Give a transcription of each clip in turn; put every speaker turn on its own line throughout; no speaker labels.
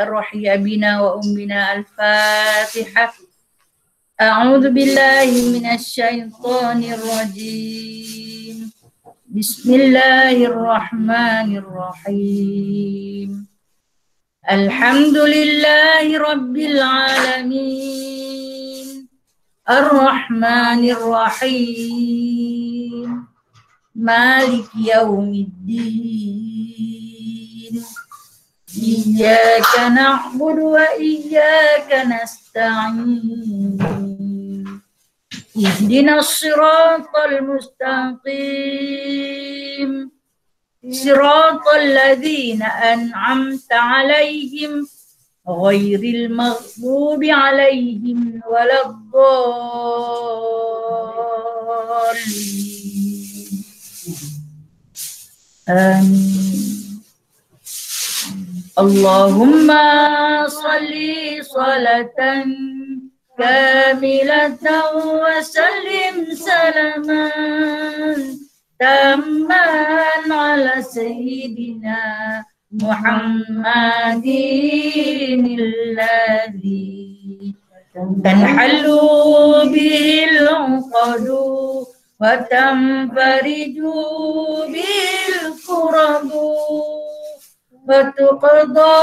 أرحي بنا وأمنا. الفاتحة. أعوذ بالله من الشيطان الرجيم. بسم الله الرحمن الرحيم. الحمد لله رب العالمين الرحمن الرحيم مالك يوم الدين إياك نعبد وإياك نستعين اهدنا الصراط المستقيم صراط الذين أنعمت عليهم غير المغضوب عليهم ولا الضالين. آمين. اللهم صل صلاة كاملة وسلم سلاما تاما على سيدنا محمد الذي تنحل به العقد وتنفرج به الكرب وتقضى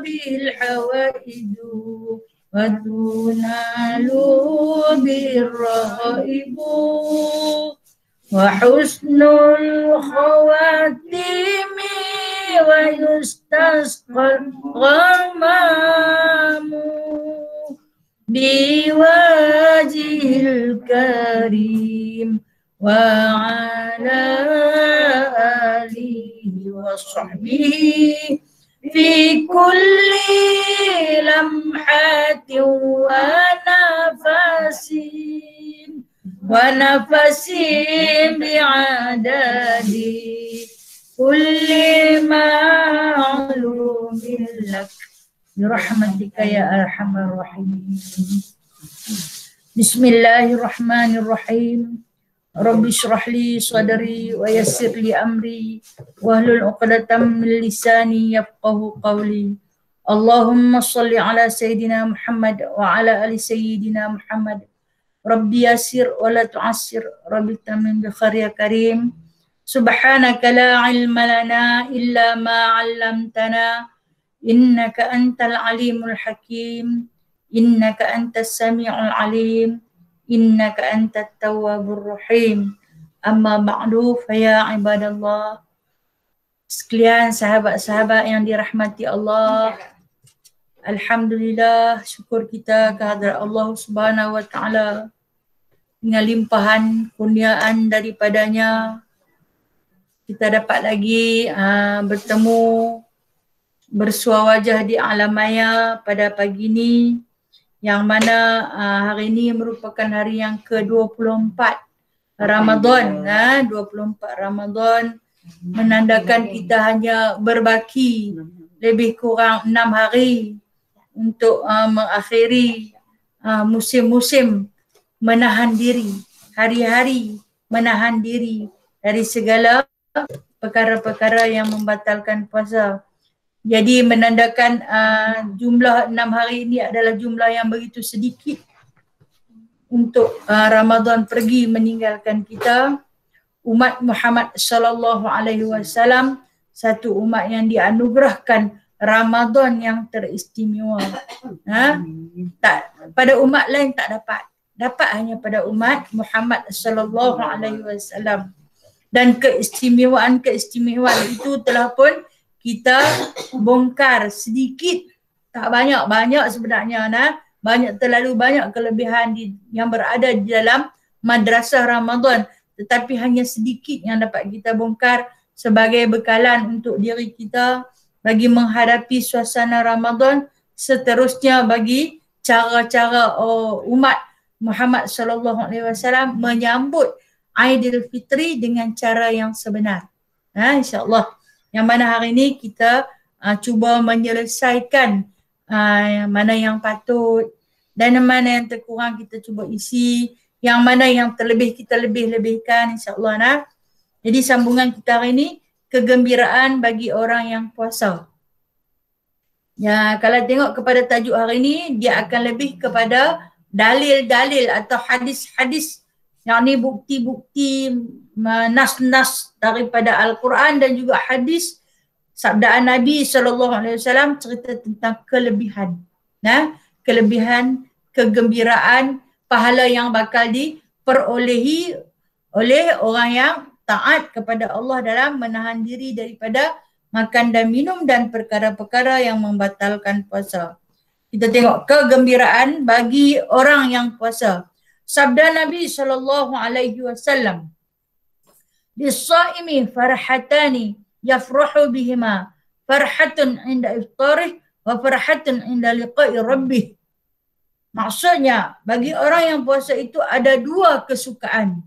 به الحوائج وتنال به الرغائب وحسن الخواتيم ويستسقى الغمام بوجه الكريم وعلى آله وصحبه في كل لمحة ونفس بعدد كل معلوم لك برحمتك يا أرحم الراحمين. بسم الله الرحمن الرحيم. رب اشرح لي صدري ويسر لي أمري واحلل عقدة من لساني يفقه قولي. اللهم صل على سيدنا محمد وعلى آل سيدنا محمد. ربي يسر ولا تعسر، ربي تمم بخير يا كريم. سبحانك لا علم لنا إلا ما علمتنا إنك أنت العليم الحكيم إنك أنت السميع العليم إنك أنت التواب الرحيم. Amma ba'du, faya ibadallah. Sekalian sahabat-sahabat yang dirahmati Allah, alhamdulillah, syukur kita kehadrat Allah Subhanahu wa taala dengan limpahan kurniaan daripadanya kita dapat lagi bertemu bersua wajah di alam maya pada pagi ini, yang mana hari ini merupakan hari yang ke-24 Ramadan. 24 Ramadan menandakan kita hanya berbaki lebih kurang 6 hari untuk mengakhiri musim-musim menahan diri, hari-hari menahan diri dari segala perkara-perkara yang membatalkan puasa. Jadi menandakan jumlah 6 hari ini adalah jumlah yang begitu sedikit untuk Ramadan pergi meninggalkan kita. Umat Muhammad sallallahu alaihi wasallam satu umat yang dianugerahkan Ramadan yang teristimewa. Pada umat lain tak dapat hanya pada umat Muhammad sallallahu alaihi wasallam. Dan keistimewaan itu telah pun kita bongkar sedikit, tak banyak sebenarnya. Terlalu banyak kelebihan yang berada di dalam madrasah Ramadan, tetapi hanya sedikit yang dapat kita bongkar sebagai bekalan untuk diri kita bagi menghadapi suasana Ramadan seterusnya, bagi cara-cara umat Muhammad sallallahu alaihi wasallam menyambut Aidilfitri dengan cara yang sebenar. InsyaAllah, yang mana hari ini kita cuba menyelesaikan yang mana yang patut dan mana yang terkurang kita cuba isi, yang mana yang terlebih kita lebih-lebihkan, insyaAllah. Jadi sambungan kita hari ini, kegembiraan bagi orang yang puasa. Ya, kalau tengok kepada tajuk hari ini, dia akan lebih kepada dalil-dalil atau hadis-hadis, yang ni bukti-bukti nas-nas daripada Al-Quran dan juga hadis sabdaan Nabi SAW cerita tentang kelebihan. Kelebihan, kegembiraan, pahala yang bakal diperolehi oleh orang yang taat kepada Allah dalam menahan diri daripada makan dan minum dan perkara-perkara yang membatalkan puasa. Kita tengok kegembiraan bagi orang yang puasa. Sabda Nabi SAW, "Lis-shaimi farhatani yafrahu bihima, farhatun inda iftarih wa farhatun inda liqa'i rabbih." Maksudnya, bagi orang yang puasa itu ada dua kesukaan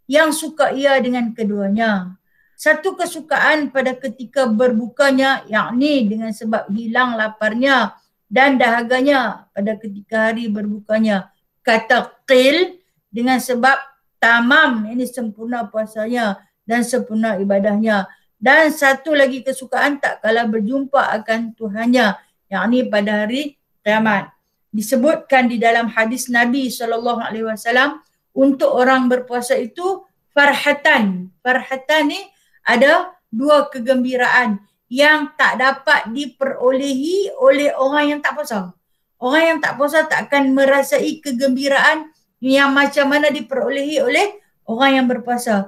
yang suka ia dengan keduanya. Satu kesukaan pada ketika berbukanya, yakni dengan sebab hilang laparnya dan dahaganya pada ketika hari berbukanya. Kata qil, dengan sebab tamam, ini sempurna puasanya dan sempurna ibadahnya. Dan satu lagi kesukaan tak kala berjumpa akan Tuhannya, yakni pada hari kiamat. Disebutkan di dalam hadis Nabi SAW, untuk orang berpuasa itu farhatan. Farhatan ni ada dua kegembiraan yang tak dapat diperolehi oleh orang yang tak puasa. Orang yang tak puasa tak akan merasai kegembiraan yang macam mana diperolehi oleh orang yang berpuasa.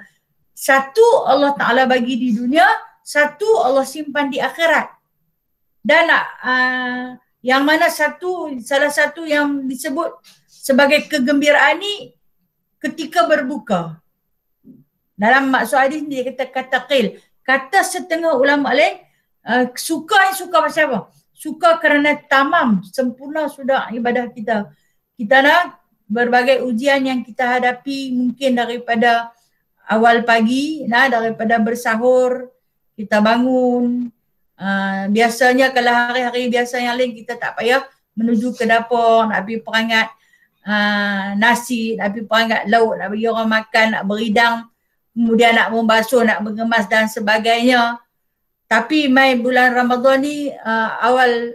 Satu Allah Ta'ala bagi di dunia, satu Allah simpan di akhirat. Dan yang mana salah satu yang disebut sebagai kegembiraan ni ketika berbuka. Dalam maksud hadis dia kata qil. Kata setengah ulama lain, suka pasal apa? Suka kerana tamam, sempurna sudah ibadah kita. Kita nak berbagai ujian yang kita hadapi, mungkin daripada awal pagi, daripada bersahur, kita bangun. Biasanya kalau hari-hari biasa yang lain kita tak payah menuju ke dapur, nak pergi perangat nasi, nak pergi perangat lauk, nak bagi orang makan, nak beridang, kemudian nak membasuh, nak mengemas dan sebagainya. Tapi mai bulan Ramadan ni awal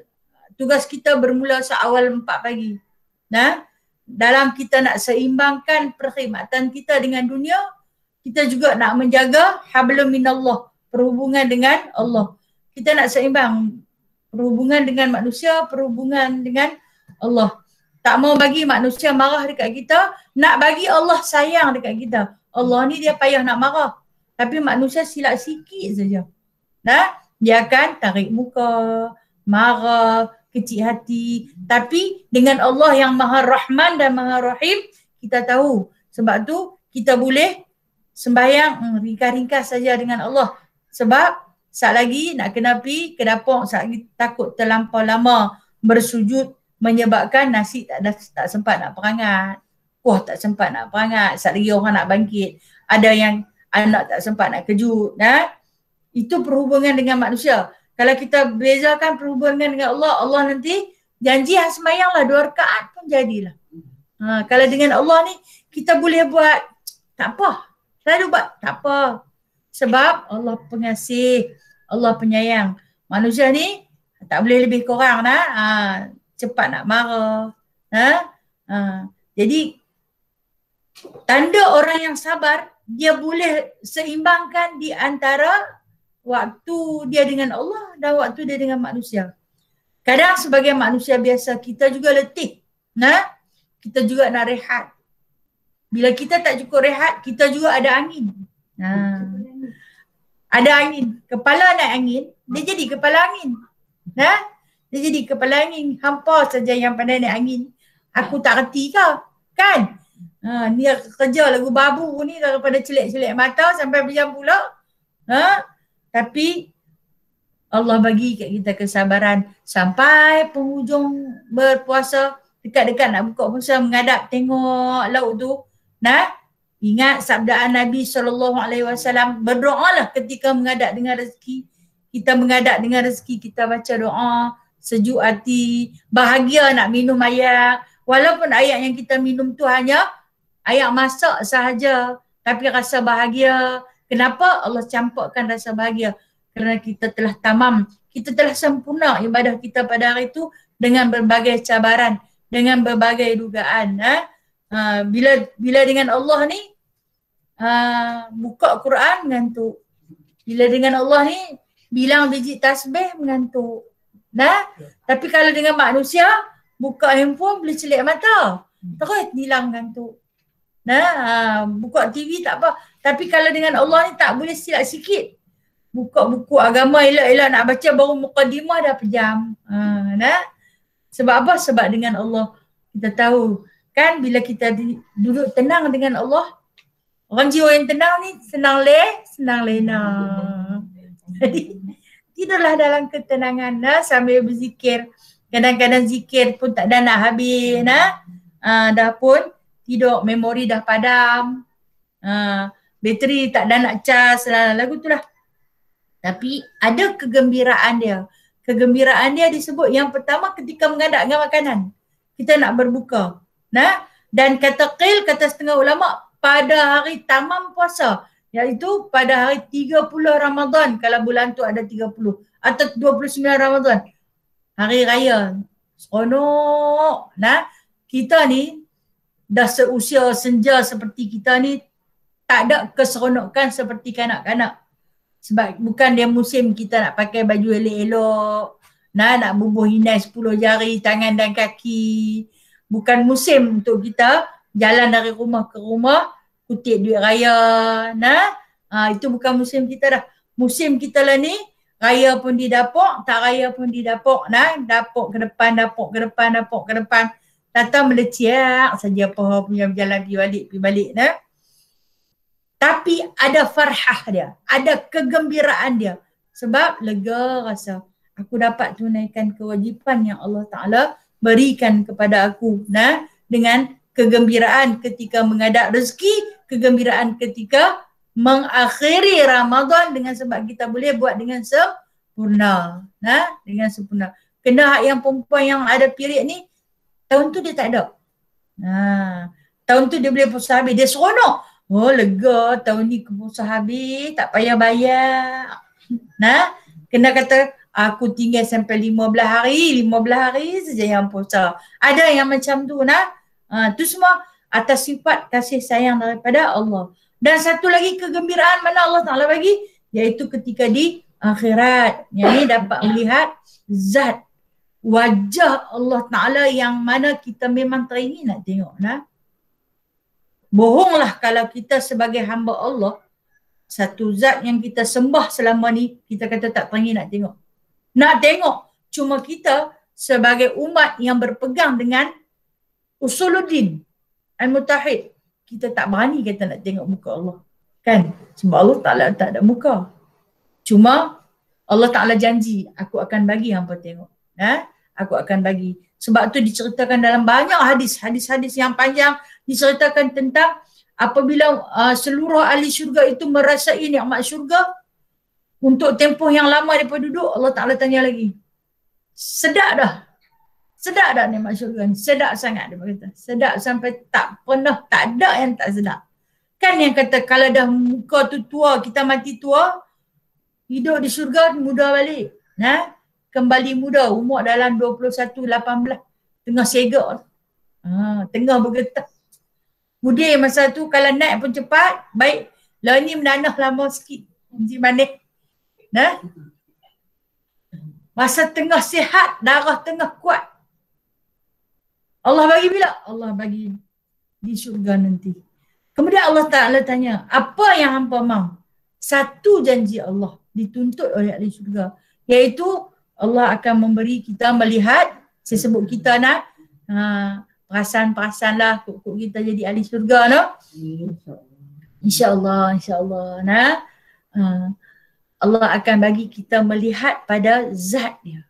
tugas kita bermula seawal 4 pagi. Dalam kita nak seimbangkan perkhidmatan kita dengan dunia, kita juga nak menjaga hablum minallah, perhubungan dengan Allah. Kita nak seimbang perhubungan dengan manusia, perhubungan dengan Allah. Tak mau bagi manusia marah dekat kita, nak bagi Allah sayang dekat kita. Allah ni dia payah nak marah. Tapi manusia silap sikit saja. Dia akan tarik muka, marah, kecil hati. Tapi dengan Allah yang Maha Rahman dan Maha Rahim, kita tahu. Sebab tu kita boleh sembahyang ringkas-ringkas saja dengan Allah. Sebab saat lagi nak kena pergi ke dapur, saat lagi takut terlampau lama bersujud menyebabkan nasi tak sempat nak perangat. Wah, tak sempat nak perangat. Saat lagi orang nak bangkit. Ada yang anak tak sempat nak kejut. Itu perhubungan dengan manusia. Kalau kita bezakan perhubungan dengan Allah, Allah nanti janji semayang lah 2 rakaat pun jadilah. Kalau dengan Allah ni, kita boleh buat, tak apa. Selalu buat, tak apa. Sebab Allah pengasih, Allah penyayang. Manusia ni tak boleh lebih kurang cepat nak marah. Jadi tanda orang yang sabar, dia boleh seimbangkan di antara waktu dia dengan Allah dan waktu dia dengan manusia. Kadang sebagai manusia biasa kita juga letih. Kita juga nak rehat. Bila kita tak cukup rehat, kita juga ada angin. Ada angin. Kepala naik angin, dia jadi kepala angin. Dia jadi kepala angin. Hampa saja yang pandai naik angin. Aku tak reti ke? Kan? Ni kerja lagu babu ni daripada celik-celik mata sampai berjam pula. Tapi Allah bagi kat kita kesabaran sampai penghujung berpuasa, dekat-dekat nak buka puasa, menghadap tengok laut tu. Ingat sabdaan Nabi SAW, berdoalah ketika menghadap dengan rezeki. Kita menghadap dengan rezeki, kita baca doa, sejuk hati, bahagia nak minum air. Walaupun air yang kita minum tu hanya air masak sahaja, tapi rasa bahagia. Kenapa Allah campurkan rasa bahagia? Kerana kita telah tamam kita telah sempurna ibadah kita pada hari itu dengan berbagai cabaran, dengan berbagai dugaan. Bila dengan Allah ni buka Quran mengantuk. Bila dengan Allah ni bilang biji tasbih mengantuk. Tapi kalau dengan manusia buka handphone boleh celik mata, terus hilang mengantuk. Buka TV tak apa. Tapi kalau dengan Allah ni tak boleh silap sikit. Buka buku agama elok-elok nak baca baru mukadimah dah pejam. Sebab apa? Sebab dengan Allah kita tahu kan bila kita duduk tenang dengan Allah, orang jiwa yang tenang ni senang lena. Jadi tidurlah dalam ketenangan sambil berzikir. Kadang-kadang zikir pun tak ada nak habis dah pun tidur, memori dah padam, bateri tak ada nak cas lagu tu lah. Tapi ada kegembiraan dia. Kegembiraan dia disebut yang pertama ketika mengadapkan makanan. Kita nak berbuka. Dan kata qil, kata setengah ulama, pada hari tamam puasa, iaitu pada hari 30 Ramadan, kalau bulan tu ada 30 atau 29 Ramadan, hari raya. Seronok. Kita ni dah seusia senja seperti kita ni tak ada keseronokan seperti kanak-kanak. Sebab bukan dia musim kita nak pakai baju elok-elok, nak bubuh hinai 10 jari tangan dan kaki. Bukan musim untuk kita jalan dari rumah ke rumah kutip duit raya. Itu bukan musim kita dah. Musim kita lah ni, raya pun di dapur, tak raya pun di dapur. Dapur ke depan, dapur ke depan, dapur ke depan. Datang meleciak saja apa punya berjalan pergi balik. Tapi ada farhah dia, ada kegembiraan dia. Sebab lega rasa aku dapat tunaikan kewajipan yang Allah Ta'ala berikan kepada aku. Dengan kegembiraan ketika mengadap rezeki, kegembiraan ketika mengakhiri Ramadan dengan sebab kita boleh buat dengan sempurna. Dengan sempurna. Kena hak yang perempuan yang ada period ni, tahun tu dia tak ada. Tahun tu dia boleh puasa habis, dia seronok. Oh lega, tahun ni puasa habis, tak payah bayar. Kena kata aku tinggal sampai 15 hari saja yang puasa. Ada yang macam tu tu semua atas sifat kasih sayang daripada Allah. Dan satu lagi kegembiraan mana Allah Ta'ala bagi, iaitu ketika di akhirat. Yang ni dapat melihat zat, wajah Allah Ta'ala yang mana kita memang teringin nak tengok. Bohonglah kalau kita sebagai hamba Allah, satu zat yang kita sembah selama ni, kita kata tak teringin nak tengok. Nak tengok, cuma kita sebagai umat yang berpegang dengan usuluddin al-mutahid, kita tak berani kata nak tengok muka Allah. Kan? Sebab Allah Ta'ala tak ada muka. Cuma Allah Ta'ala janji, aku akan bagi hampa tengok. Aku akan bagi. Sebab tu diceritakan dalam banyak hadis-hadis yang panjang, diceritakan tentang apabila seluruh ahli syurga itu merasai nikmat syurga untuk tempoh yang lama mereka duduk, Allah Ta'ala tanya lagi, sedap dah nikmat syurga ni, sedap sangat, dia kata. Sedap sampai tak pernah, tak ada yang tak sedap. Kan yang kata kalau dah muka tu tua, kita mati tua, hidup di syurga muda balik. Kembali muda, umur dalam 21, 18, tengah segak, tengah bergetar. Mudir masa tu kalau naik pun cepat, baik. Lah ni menanah lama sikit. Macam mana? Masa tengah sihat, darah tengah kuat. Allah bagi bila? Allah bagi di syurga nanti. Kemudian Allah Ta'ala tanya, apa yang hampa mahu? Satu janji Allah dituntut oleh ahli syurga, iaitu Allah akan memberi kita melihat, saya sebut kita nak perasaan-perasaan lah kok kita jadi ahli syurga InsyaAllah Allah akan bagi kita melihat pada zat dia,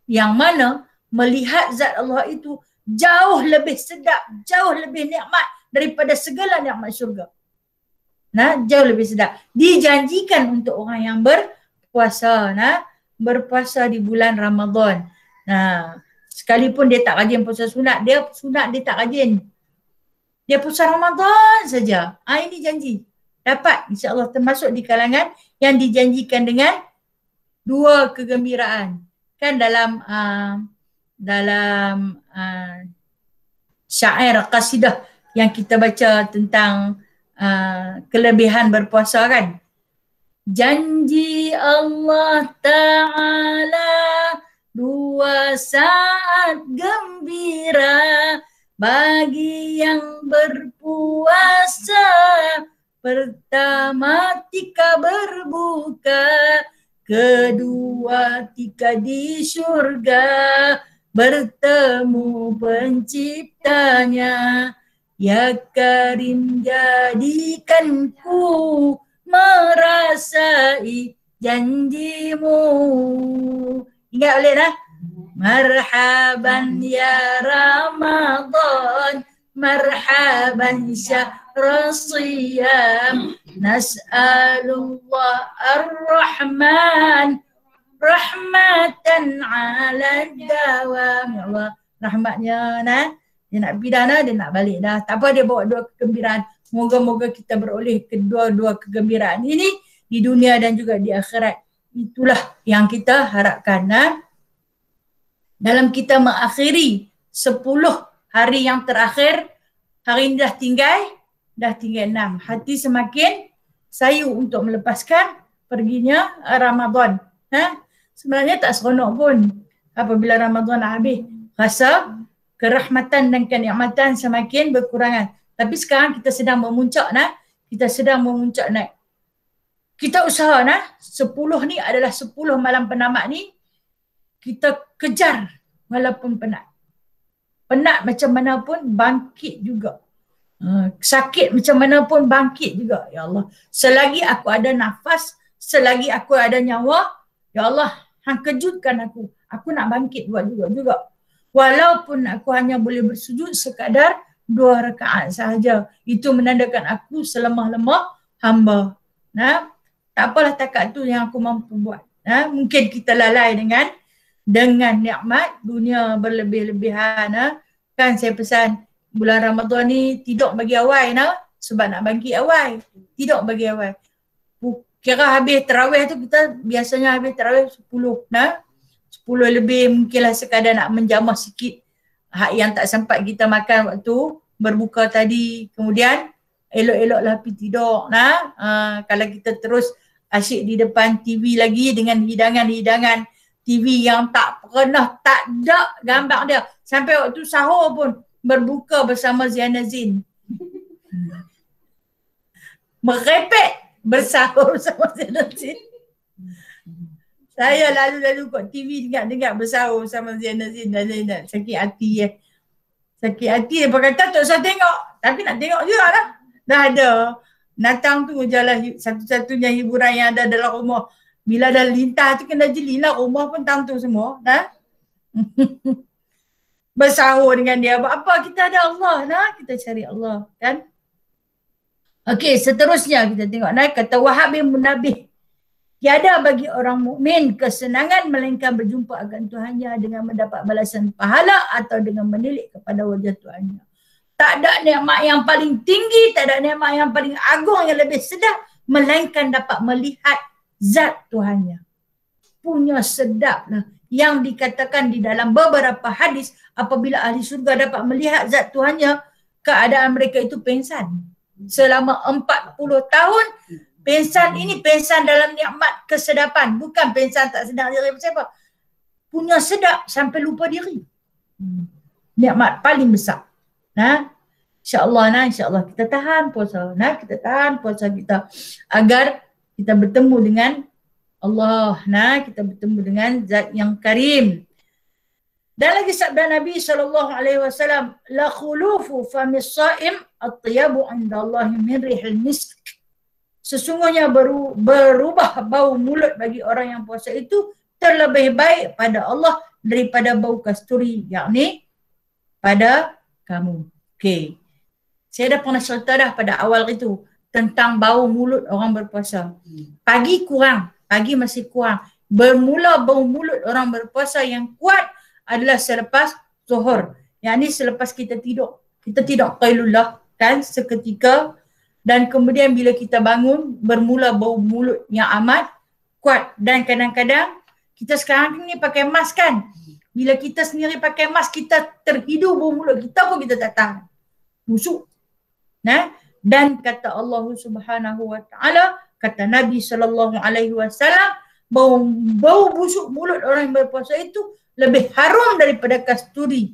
yang mana melihat zat Allah itu jauh lebih sedap, jauh lebih nikmat daripada segala nikmat syurga. Jauh lebih sedap. Dijanjikan untuk orang yang berpuasa, berpuasa di bulan Ramadan. Sekalipun dia tak rajin puasa sunat, dia tak rajin. Dia puasa Ramadan saja. Ini janji. Dapat insya-Allah termasuk di kalangan yang dijanjikan dengan dua kegembiraan. Kan dalam syair qasidah yang kita baca tentang kelebihan berpuasa kan. Janji Allah Ta'ala 2 saat gembira bagi yang berpuasa. Pertama tika berbuka, kedua tika di syurga bertemu penciptanya. Ya Karim jadikanku merasai janjimu. Ingat boleh dah? Marhaban ya Ramadan, marhaban syahr siyam, nas'alullah ar-Rahman rahmatan ala dawam. Ya Allah, rahmatnya nah. Dia nak pergi dah nah, dia nak balik dah. Tak apa, dia bawa 2 kegembiraan. Moga-moga kita beroleh kedua-dua kegembiraan ini di dunia dan juga di akhirat. Itulah yang kita harapkan. Nah. Dalam kita mengakhiri 10 hari yang terakhir, hari ini dah tinggal 6. Hati semakin sayu untuk melepaskan perginya Ramadan. Sebenarnya tak seronok pun apabila Ramadan habis. Rasa kerahmatan dan kenikmatan semakin berkurangan. Tapi sekarang kita sedang memuncak nah. Kita sedang memuncak naik. Kita usaha nah 10 ni adalah 10 malam penamat ni kita kejar walaupun penat. Penat macam mana pun bangkit juga. Sakit macam mana pun bangkit juga. Ya Allah, selagi aku ada nafas, selagi aku ada nyawa, ya Allah, hang kejutkan aku. Aku nak bangkit buat juga. Walaupun aku hanya boleh bersujud sekadar 2 rakaat sahaja. Itu menandakan aku selemah-lemah hamba. Nah, tak apalah takat tu yang aku mampu buat. Mungkin kita lalai dengan nikmat dunia berlebih-lebihan. Kan saya pesan bulan Ramadan ni tidur bagi awal sebab nak bangkit awal. Tidur bagi awal. Kira habis tarawih tu kita biasanya habis tarawih 10 10 lebih, mungkinlah sekadar nak menjamah sikit hak yang tak sempat kita makan waktu berbuka tadi. Kemudian elok-eloklah pergi tidur. Kalau kita terus asyik di depan TV lagi dengan hidangan-hidangan TV yang tak pernah, tak ada gambar dia. Sampai waktu sahur pun berbuka bersama Ziana Zin. Merepek bersahur bersama Ziana Zin. Saya lalu-lalu kat TV dengar bersahur bersama Ziana Zin dan Zainab. Sakit hati Sakit hati dia kata tak usah tengok. Tapi nak tengok juga lah. Dah ada. Natang tu jalah satu-satunya hiburan yang ada dalam rumah. Bila dah lintah tu kena jelilah rumah pun tentu semua. Bersahur dengan dia. Apa kita ada Allah. Kita cari Allah. Kan? Okey, seterusnya kita tengok. Kata Wahab bin Munabih. Tiada bagi orang mukmin kesenangan melainkan berjumpa akan Tuhannya dengan mendapat balasan pahala atau dengan menilik kepada wajah Tuhannya. Tak ada nikmat yang paling tinggi, tak ada nikmat yang paling agung yang lebih sedap melainkan dapat melihat zat Tuhannya. Punya sedaplah yang dikatakan di dalam beberapa hadis apabila ahli surga dapat melihat zat Tuhannya, keadaan mereka itu pengsan. Selama 40 tahun pengsan ini pengsan dalam nikmat kesedapan. Bukan pengsan tak sedar diri siapa. Punya sedap sampai lupa diri. Nikmat paling besar. InsyaAllah kita tahan puasa. Kita tahan puasa kita. Agar kita bertemu dengan Allah. Kita bertemu dengan zat yang karim. Dan lagi sabda Nabi SAW. La khulufu famis sa'im at-tiyabu indallahi min rihil misk. Sesungguhnya berubah bau mulut bagi orang yang puasa itu terlebih baik pada Allah daripada bau kasturi, yakni pada kamu. Okey. Saya dah pernah cerita dah pada awal itu tentang bau mulut orang berpuasa. Pagi kurang, pagi masih kurang. Bermula bau mulut orang berpuasa yang kuat adalah selepas zuhur. Yakni selepas kita tidur. Kita tidur qailullah kan seketika. Dan kemudian bila kita bangun, bermula bau mulut yang amat kuat. Dan kadang-kadang Kita sekarang ni pakai mask kan. Bila kita sendiri pakai mask, kita terhidu bau mulut kita pun kita tak tahan. Busuk. Nah, dan kata Allah Subhanahu wa taala, kata Nabi sallallahu alaihi wasallam, bau busuk mulut orang yang berpuasa itu lebih harum daripada kasturi.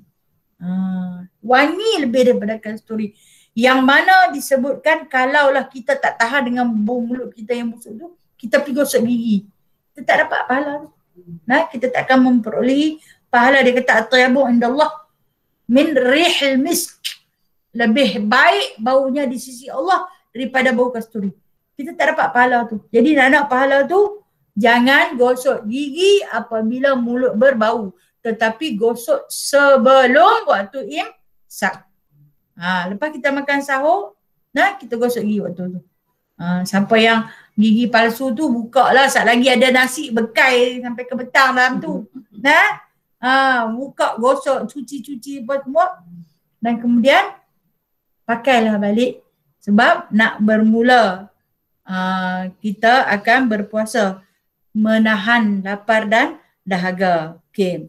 Wangi lebih daripada kasturi. Yang mana disebutkan kalaulah kita tak tahan dengan bau mulut kita yang busuk tu, kita pergi gosok gigi, kita tak dapat pahala tu. Nah, kita tak akan memperoleh pahala. Dia kata at-tayyibu indallah min rihil misk. Lebih baik baunya di sisi Allah daripada bau kasturi. Kita tak dapat pahala tu. Jadi nak pahala tu, jangan gosok gigi apabila mulut berbau, tetapi gosok sebelum waktu imsak. Lepas kita makan sahur, nah, kita gosok gigi waktu tu. Siapa yang gigi palsu tu, buka lah. Saat lagi ada nasi bekai sampai ke petang dalam tu. Nah, buka, gosok, cuci apa semua. Dan kemudian pakailah balik. Sebab nak bermula kita akan berpuasa. Menahan lapar dan dahaga. Okay.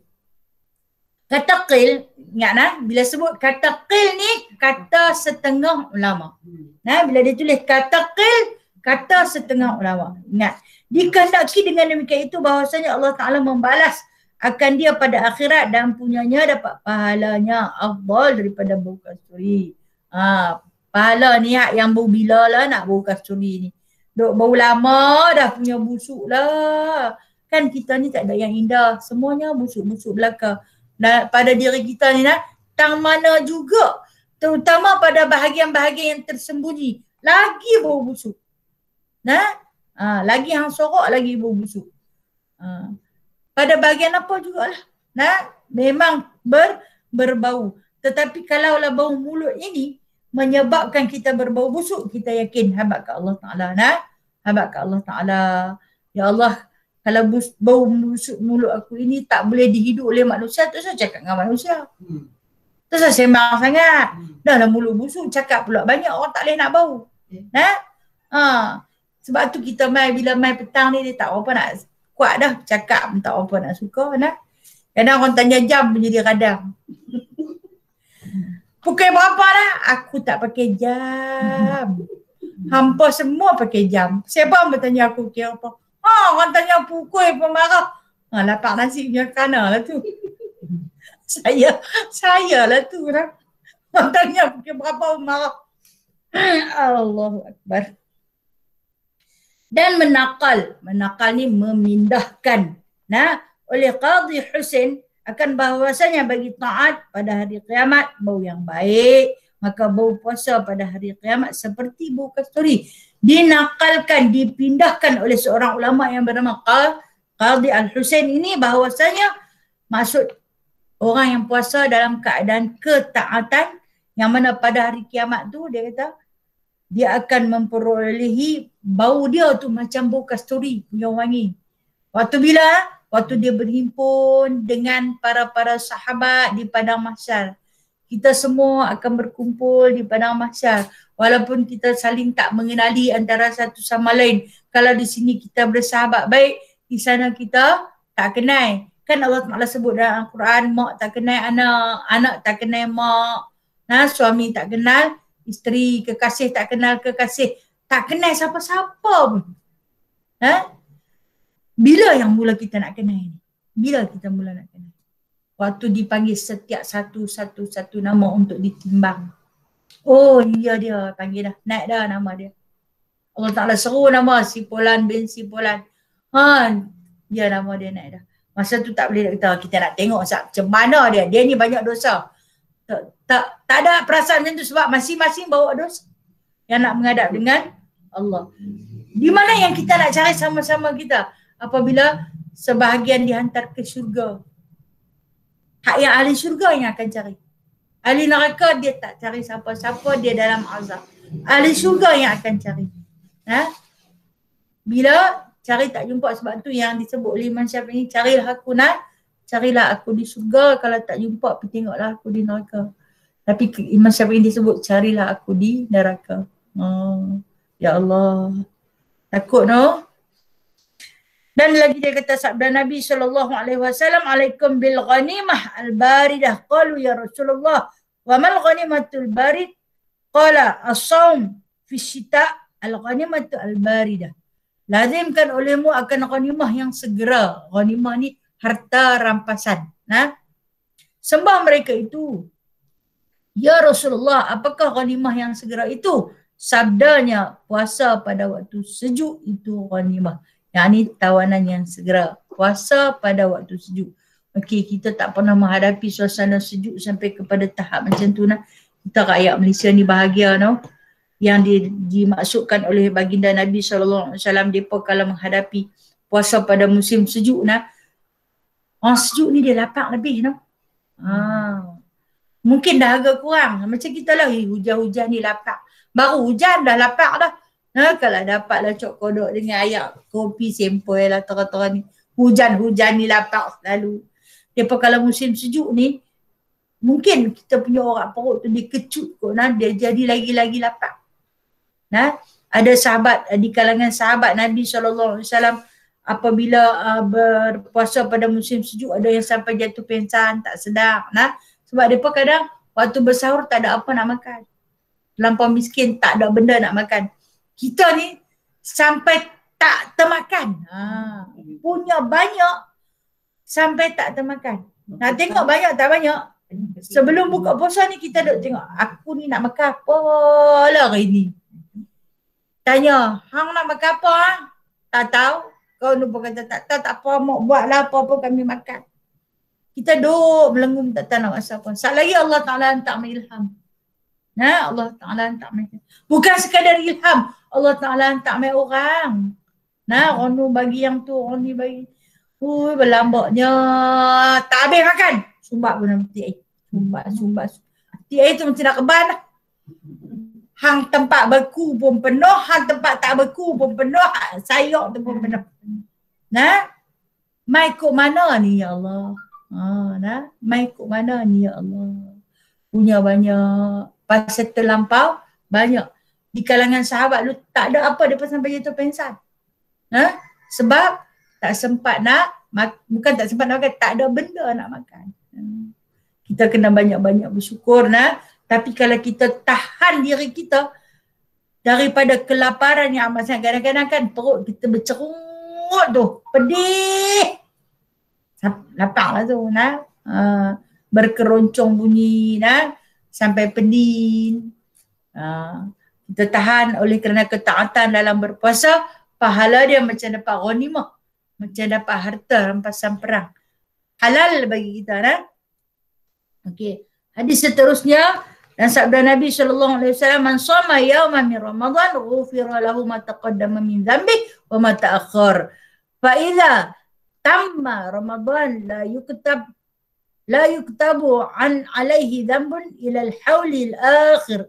Kata qil, ingat nah, bila sebut kata qil ni, kata setengah ulama. Nah, bila dia tulis kata qil, kata setengah ulama. Ingat, dikehendaki dengan demikian itu bahawasanya Allah Ta'ala membalas akan dia pada akhirat dan punyanya dapat pahalanya afdal daripada bau kasturi. Pahala ni yang bau bila lah nak bau kasturi ni. Duk bau lama dah punya busuk lah. Kan kita ni tak ada yang indah. Semuanya busuk-busuk belaka. Dan pada diri kita ni nak, tang mana juga, terutama pada bahagian-bahagian yang tersembunyi, lagi bau busuk. Nah, lagi hang sorok, lagi bau busuk. Pada bahagian apa jugalah. Nah, memang berbau. Tetapi kalaulah bau mulut ini menyebabkan kita berbau busuk, kita yakin habaq ke Allah Ta'ala. Nah, habaq ke Allah Ta'ala. Ya Allah, kalau bau busuk mulut aku ini tak boleh dihidup oleh manusia, tu saya cakap dengan manusia. Tu saya sembang sangat. Dah lah mulut busuk, cakap pula banyak, orang tak boleh nak bau. Sebab tu kita bila mai petang ni, dia tak apa nak kuat dah cakap, tak apa nak suka. Nah. Kadang orang tanya jam pun jadi kadang. Pukul berapa dah? Aku tak pakai jam. Hampa semua pakai jam. Siapa bertanya aku kira apa? Orang tanya pukul pun marah. Lapar nasi punya kerana lah tu. Saya lah tu lah. Orang tanya pukul berapa pun marah. Allahu Akbar. Dan menakal ni memindahkan. Nah, oleh Qadhi Husain akan bahawasanya bagi taat pada hari kiamat bau yang baik, maka bau puasa pada hari kiamat seperti bau kasturi. Dinakalkan, dipindahkan oleh seorang ulama yang bernama Qadhi Al-Husain ini, bahawasanya maksud orang yang puasa dalam keadaan ketaatan, yang mana pada hari kiamat tu dia kata dia akan memperolehi bau dia tu macam bau kasturi punya wangi. Waktu bila? Waktu dia berhimpun dengan para sahabat di padang mahsyar. Kita semua akan berkumpul di padang mahsyar. Walaupun kita saling tak mengenali antara satu sama lain. Kalau di sini kita bersahabat baik, di sana kita tak kenal. Kan Allah Ta'ala sebut dalam Al-Quran, mak tak kenal anak, anak tak kenal mak, suami tak kenal isteri, kekasih tak kenal kekasih, tak kenal siapa-siapa pun. Bila yang mula kita nak kenal ni? Bila kita mula nak kenal? Waktu dipanggil setiap satu nama untuk ditimbang. Oh, dia panggil dah, naik dah nama dia. Allah Ta'ala seru nama si Fulan bin si Fulan. Dia nama dia naik dah. Masa tu tak boleh kita nak tengok macam mana dia. Dia ni banyak dosa. Tak ada perasaan macam tu sebab masing-masing bawa dosa yang nak menghadap dengan Allah. Di mana yang kita nak cari sama-sama kita? Apabila sebahagian dihantar ke syurga. Hak yang ahli syurga yang akan cari. Ahli neraka dia tak cari siapa-siapa, dia dalam azab. Ahli syurga yang akan cari. Bila cari tak jumpa, sebab tu yang disebut oleh Imam Syafi'i, carilah aku di syurga, kalau tak jumpa pergi tengoklah aku di neraka. Tapi Imam Syafi'i disebut carilah aku di neraka. Ya Allah. Takut no? Dan lagi dia kata sabda Nabi SAW, alaikum bil ghanimah al-baridah. Qalu ya Rasulullah, wa mal ghanimatul barid? Qala as-sawm fi syita al-ghanimatu al-baridah. Lazimkan olehmu akan ghanimah yang segera. Ghanimah ni harta rampasan. Nah, sembah mereka itu, ya Rasulullah, apakah ghanimah yang segera itu? Sabdanya, puasa pada waktu sejuk itu ghanimah. Yang ni tawanan yang segera. Puasa pada waktu sejuk. Okey, kita tak pernah menghadapi suasana sejuk sampai kepada tahap macam tu nah. Kita rakyat Malaysia ni bahagia no. Yang dimaksudkan oleh baginda Nabi SAW, mereka kalau menghadapi puasa pada musim sejuk nah. Orang sejuk ni dia lapar lebih no. Mungkin dah agak kurang. Macam kita lah, hujan-hujan ni lapar. Baru hujan dah lapar dah. Kalau dapat lah cok kodok dengan ayak kopi sempoi lah terang-terang ni. Hujan-hujan ni lapar selalu. Lepas kalau musim sejuk ni, mungkin kita punya orang perut tu dia kecut kot. Dia jadi lagi-lagi lapar. Ada sahabat, di kalangan sahabat Nabi SAW, apabila berpuasa pada musim sejuk, ada yang sampai jatuh pingsan, tak sedar. Sebab mereka kadang waktu bersahur tak ada apa nak makan. Terlampau miskin, tak ada benda nak makan. Kita ni sampai tak termakan. Punya banyak sampai tak termakan. Nak tengok banyak tak banyak. Sebelum buka puasa ni kita duk tengok, aku ni nak makan apa lah hari ni. Tanya, hang nak makan apa? Tak tahu. Kau lupa kata tak tahu, tak apa, mau buatlah apa-apa kami makan. Kita duk melenggung tak tahu nak rasa apa. Sekali lagi Allah Ta'ala hantar ilham. Allah Ta'ala hantar ilham. Bukan sekadar ilham. Allah Ta'ala hantar orang. Orang tu bagi yang tu, orang ni bagi. Berlambaknya. Tak habis makan. Sumbat pun nak mati air. Sumbat. Mati air tu mesti nak keban lah. Hang tempat beku pun penuh. Hang tempat tak beku pun penuh. Sayok tu pun penuh. Mai kok mana ni ya Allah? Mai kok mana ni ya Allah? Punya banyak. Pasal terlampau banyak. Di kalangan sahabat lu tak ada apa dia sampai jatuh pingsan. Sebab tak sempat nak, bukan tak sempat nak makan, tak ada benda nak makan. Kita kena banyak-banyak bersyukur Tapi kalau kita tahan diri kita daripada kelaparan yang amat sangat, kadang-kadang kan perut kita bercerut tu, pedih. Lapar lah tu berkeroncong bunyi sampai pening. Kita tahan oleh kerana ketaatan dalam berpuasa, pahala dia macam dapat ghanimah, macam dapat harta rampasan perang. Halal bagi kita Okey. Hadis seterusnya dan sabda Nabi SAW, man shoma yawman min Ramadan ghufira lahu ma taqaddama min dhanbihi wa ma ta'akhkhar. Fa idza tamma Ramadan la yuktabu an alaihi dhanbun ila al-hauli al-akhir.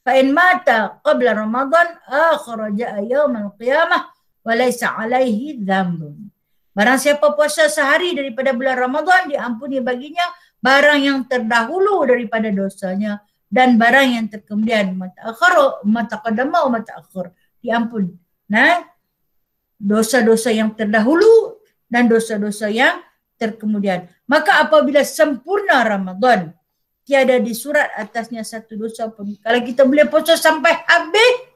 Fa in mata qabla Ramadan akhir ja'a yawm al-qiyamah wa laysa alaihi dhanbun. Barang siapa puasa sehari daripada bulan Ramadan, diampuni baginya barang yang terdahulu daripada dosanya dan barang yang terkemudian. Mataqaddama wa mata'akhir. Diampun. Dosa-dosa yang terdahulu dan dosa-dosa yang terkemudian. Maka apabila sempurna Ramadan, tiada disurat atasnya satu dosa pun. Kalau kita boleh puasa sampai habis,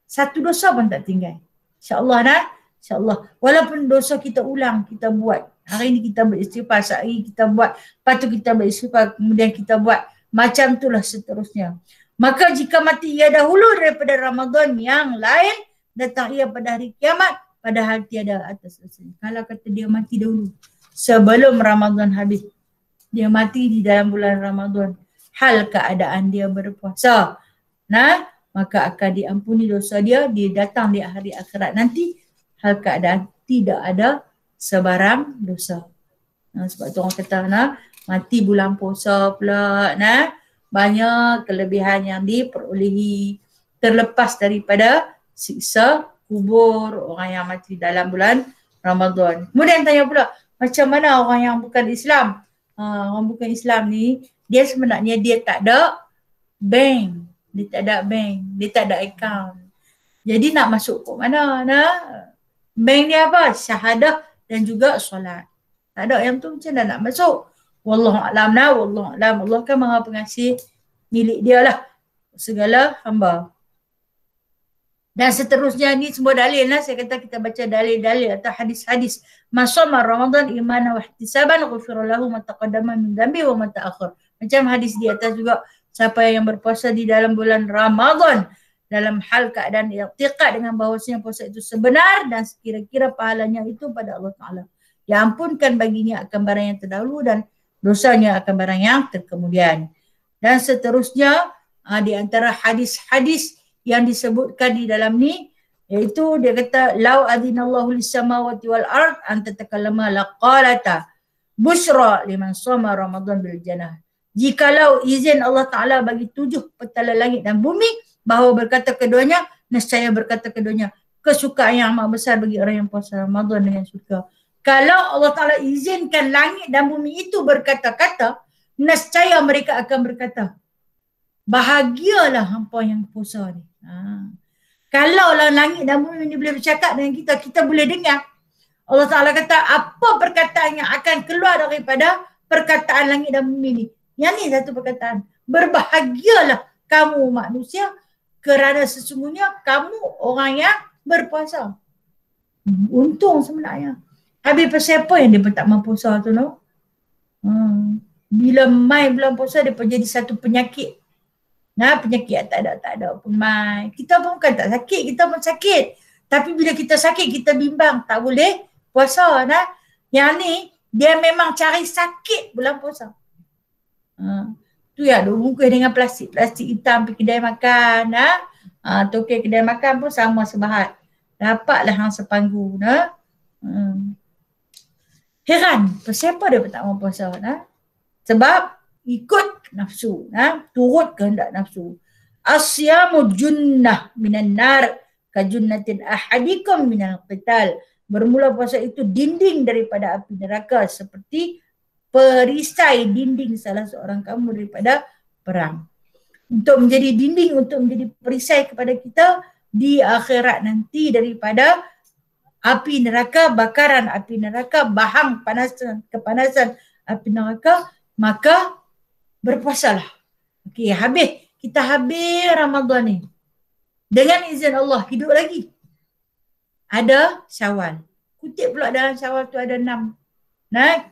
satu dosa pun tak tinggal. InsyaAllah InsyaAllah. Walaupun dosa kita ulang, kita buat. Hari ni kita beristighfar, sehari kita buat. Lepas tu kita beristighfar, kemudian kita buat. Macam itulah seterusnya. Maka jika mati ia dahulu daripada Ramadan yang lain, datang ia pada hari kiamat, padahal tiada atas dosanya. Kalau kata dia mati dahulu, sebelum Ramadan habis, dia mati di dalam bulan Ramadan, hal keadaan dia berpuasa, maka akan diampuni dosa dia datang di hari akhirat nanti, hal keadaan tidak ada sebarang dosa. Sebab tu orang kata mati bulan puasa pula, banyak kelebihan yang diperolehi, terlepas daripada siksa kubur orang yang mati dalam bulan Ramadan. Kemudian tanya pula, macam mana orang yang bukan Islam? Orang bukan Islam ni, dia sebenarnya dia tak ada bank. Dia tak ada account. Jadi nak masuk ke mana? Bank dia apa? Syahadah dan juga solat. Tak ada yang tu macam dah nak masuk. Wallahu'alam lah, wallahu'alam. Allah kan maha pengasih, milik dia lah segala hamba. Dan seterusnya ni semua dalil lah. Saya kata kita baca dalil-dalil atau hadis-hadis. Masama Ramadan imana wa ihtisaban ghufira lahu ma taqaddama min dhanbi wa ma ta'akhir. Macam hadis di atas juga, siapa yang berpuasa di dalam bulan Ramadan dalam hal keadaan i'tiqad dengan bahawasanya puasa itu sebenar dan sekira-kira pahalanya itu pada Allah Ta'ala. Diampunkan baginya akan barang yang terdahulu dan dosanya akan barang yang terkemudian. Dan seterusnya di antara hadis-hadis yang disebutkan di dalam ni, iaitu dia kata lau adzinallahu lis-samawati wal ard an tatakallama laqalata busyra liman shoma ramadan bil jannah. Jikalau izin Allah Taala bagi 7 petala langit dan bumi bahawa berkata keduanya, nescaya berkata keduanya, kesukaan yang amat besar bagi orang yang puasa Ramadan dengan suka. Kalau Allah Taala izinkan langit dan bumi itu berkata-kata, nescaya mereka akan berkata, bahagialah hampa yang puasa ni. Kalaulah langit dan bumi ni boleh bercakap dengan kita, kita boleh dengar. Allah Ta'ala kata apa perkataan yang akan keluar daripada perkataan langit dan bumi ni. Yang ni satu perkataan. Berbahagialah kamu manusia kerana sesungguhnya kamu orang yang berpuasa. Untung sebenarnya. Habis pasal apa yang dia pun tak mampu puasa tu no? Bila mai bulan puasa dia pun jadi satu penyakit. Nah, penyakit tak ada pun mai. Kita pun bukan tak sakit, kita pun sakit. Tapi bila kita sakit, kita bimbang. Tak boleh puasa. Nah. Yang ni, dia memang cari sakit bulan puasa. Tu ya, dia bungkus dengan plastik hitam pergi kedai makan. Token kedai makan pun sama sebahat. Dapatlah hang sepanggu. Nah. Heran, siapa dia pun tak mahu puasa. Nah. Sebab ikut nafsu, turut kehendak nafsu. Asyamu junnah minan nar kajunnatin ahadikum minal qital. Bermula puasa itu dinding daripada api neraka seperti perisai dinding salah seorang kamu daripada perang. Untuk menjadi dinding, untuk menjadi perisai kepada kita di akhirat nanti daripada api neraka, bakaran api neraka, bahang kepanasan api neraka, maka berpuasalah. Okey, kita habis Ramadan ni. Dengan izin Allah hidup lagi. Ada Syawal. Kutip pula dalam Syawal tu ada 6. Nah.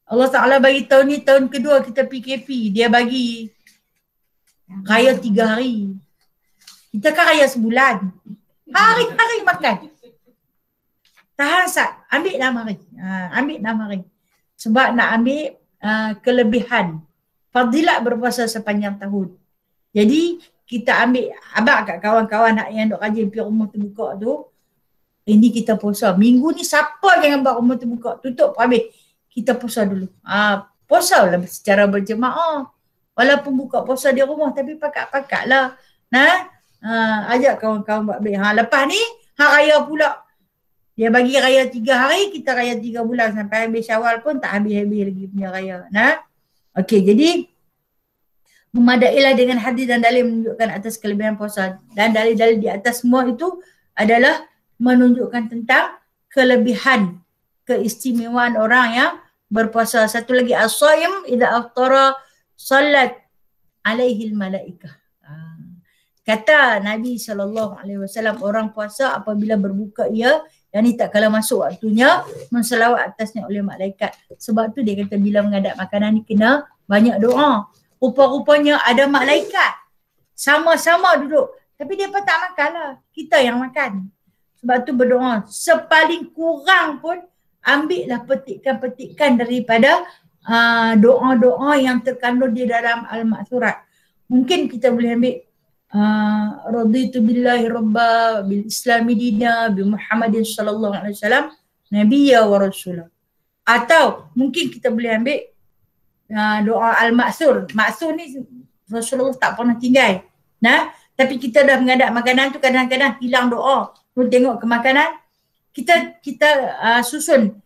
Allah Taala bagi tahun ni tahun kedua kita PKP. Dia bagi raya 3 hari. Kita kan raya sebulan. Hari-hari makan. Tahan sat, ambil 6 hari. Ambil 6 hari. Sebab nak ambil kelebihan fadilat berpuasa sepanjang tahun. Jadi kita ambil abang kat kawan-kawan nak yang duk rajin pergi rumah terbuka tu, ini kita puasa. Minggu ni siapa jangan buat rumah terbuka, tutup habis. Kita puasa dulu. Puasa lah secara berjemaah. Walaupun buka puasa di rumah tapi pakat-pakat lah. Ajak kawan-kawan buat baik. Lepas ni hari raya pula. Dia bagi raya 3 hari, kita raya 3 bulan sampai habis Syawal pun tak habis-habis lagi punya raya. Okey, jadi memadailah dengan hadis dan dalil menunjukkan atas kelebihan puasa. Dan dalil-dalil di atas semua itu adalah menunjukkan tentang kelebihan, keistimewaan orang yang berpuasa. Satu lagi, as-shaim idza aftara salat alaihi al-malaikah. Kata Nabi SAW, orang puasa apabila berbuka ia, yang ni tak kala masuk waktunya, menselawat atasnya oleh malaikat. Sebab tu dia kata bila menghadap makanan ni kena banyak doa. Rupa-rupanya ada malaikat. Sama-sama duduk. Tapi dia pun tak makan lah. Kita yang makan. Sebab tu berdoa. Sepaling kurang pun ambillah petikan-petikan daripada doa-doa yang terkandung di dalam Al-Ma'thurat. Mungkin kita boleh ambil raditu billahi rabba bil islami dina bi Muhammadin sallallahu alaihi wasallam nabiyya wa rasulah. Atau mungkin kita boleh ambil doa al-ma'thur. Ma'thur ni Rasulullah tak pernah tinggal. Tapi kita dah menghadap makanan tu kadang-kadang hilang doa. Lu tengok ke makanan, kita susun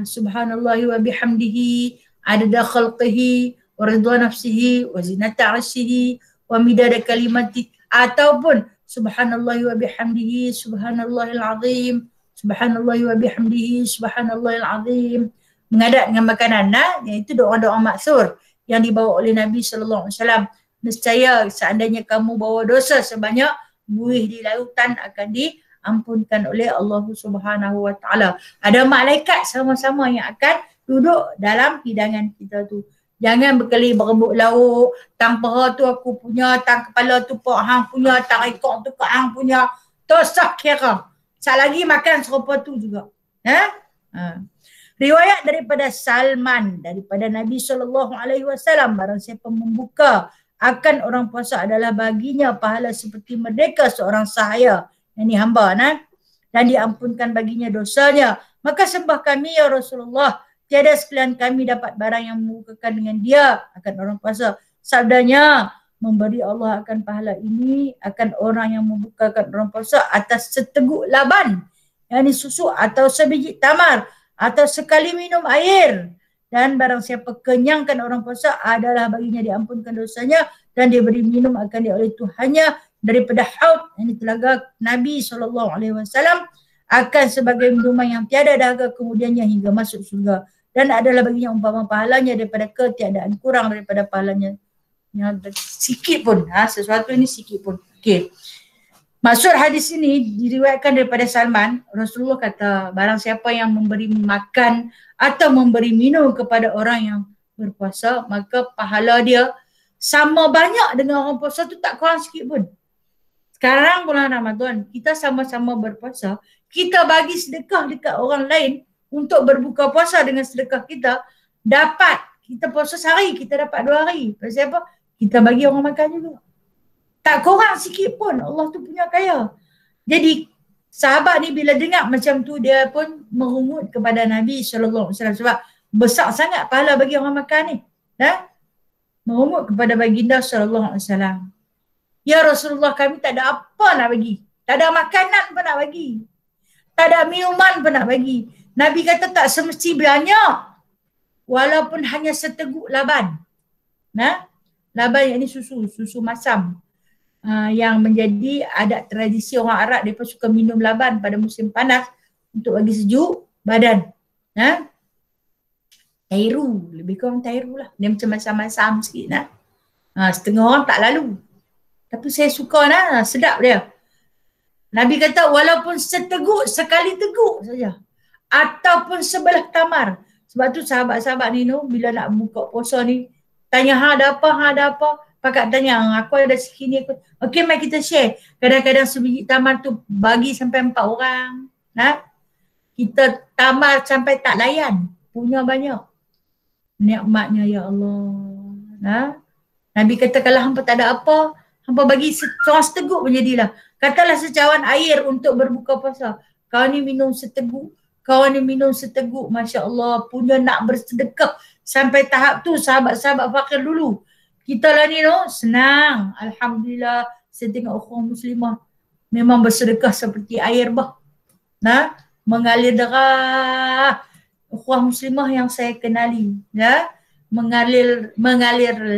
subhanallahi wa bihamdihi adada khalqihi wa ridha nafsihi wa zinata arsyihi wa midada kalimati, ataupun subhanallah wa bihamdihi subhanallahil azim, subhanallah wa bihamdihi subhanallahil azim. Mengadat dengan makanan, iaitu doa-doa maksur yang dibawa oleh Nabi sallallahu alaihi wasallam. Nescaya seandainya kamu bawa dosa sebanyak buih di lautan akan diampunkan oleh Allah Subhanahu wa taala. Ada malaikat sama-sama yang akan duduk dalam hidangan kita tu. Jangan berkeli berebut lauk, tang peha tu aku punya, tang kepala tu pak hang punya, tang ekor tu kak hang punya. Tak kira. Sat lagi makan serupa tu juga. Riwayat daripada Salman daripada Nabi SAW, barang siapa membuka akan orang puasa adalah baginya pahala seperti merdeka seorang sahaya, yang ni hamba, dan diampunkan baginya dosanya. Maka sembah kami ya Rasulullah, tiada sekalian kami dapat barang yang membukakan dengan dia akan orang puasa. Sabdanya, memberi Allah akan pahala ini akan orang yang membukakan orang puasa atas seteguk laban, yakni susu atau sebiji tamar atau sekali minum air. Dan barang siapa kenyangkan orang puasa adalah baginya diampunkan dosanya dan diberi minum akan dia oleh Tuhannya daripada haud, yang telaga Nabi SAW, akan sebagai minuman yang tiada dahaga kemudiannya hingga masuk surga. Dan adalah baginya umpama pahalanya daripada ketiadaan, kurang daripada pahalanya yang sikit pun. Sesuatu ini sikit pun. Okey. Maksud hadis ini diriwayatkan daripada Salman. Rasulullah kata, barang siapa yang memberi makan atau memberi minum kepada orang yang berpuasa, maka pahala dia sama banyak dengan orang puasa tu, tak kurang sikit pun. Sekarang bulan Ramadan, kita sama-sama berpuasa, kita bagi sedekah dekat orang lain untuk berbuka puasa dengan sedekah kita, dapat, kita puasa sehari, kita dapat 2 hari. Pasal apa? Kita bagi orang makan juga. Tak kurang sikit pun, Allah tu punya kaya. Jadi sahabat ni bila dengar macam tu, dia pun merungut kepada Nabi SAW sebab besar sangat pahala bagi orang makan ni. Merungut kepada baginda SAW. Ya Rasulullah, kami tak ada apa nak bagi. Tak ada makanan pun nak bagi. Tak ada minuman pun nak bagi. Nabi kata tak semesti banyak. Walaupun hanya seteguk laban. Laban yang ni susu masam. Yang menjadi adat tradisi orang Arab, mereka suka minum laban pada musim panas untuk bagi sejuk badan. Tairu, lebih kurang tairu lah. Dia macam masam-masam sikit. Setengah orang tak lalu. Tapi saya suka, sedap dia. Nabi kata walaupun seteguk, sekali teguk saja. Ataupun sebelah tamar. Sebab tu sahabat-sahabat ni bila nak buka puasa ni, tanya ada apa? Pakak tanya, aku ada segini. Okey, mari kita share. Kadang-kadang sebiji tamar tu bagi sampai 4 orang. Kita tamar sampai tak layan. Punya banyak. Nikmatnya ya Allah. Nabi kata kalau hampa tak ada apa, hampa bagi seorang seteguk pun jadilah. Katalah secawan air untuk berbuka puasa. Kau ni minum seteguk. Masya Allah, punya nak bersedekah. Sampai tahap tu sahabat-sahabat fakir dulu. Kita lah ni senang. Alhamdulillah, saya tengok ukhuwah muslimah memang bersedekah seperti air mengalir darah. Ukhuwah muslimah yang saya kenali, mengalir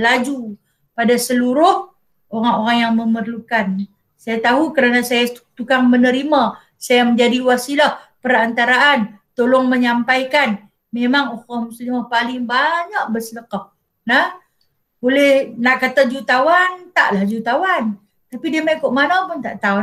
laju pada seluruh orang-orang yang memerlukan. Saya tahu kerana saya tukang menerima, saya menjadi wasilah perantaraan, tolong menyampaikan. Memang ukhuwah muslimah paling banyak bersedekah. Boleh nak kata jutawan, taklah jutawan. Tapi dia ikut mana pun tak tahu.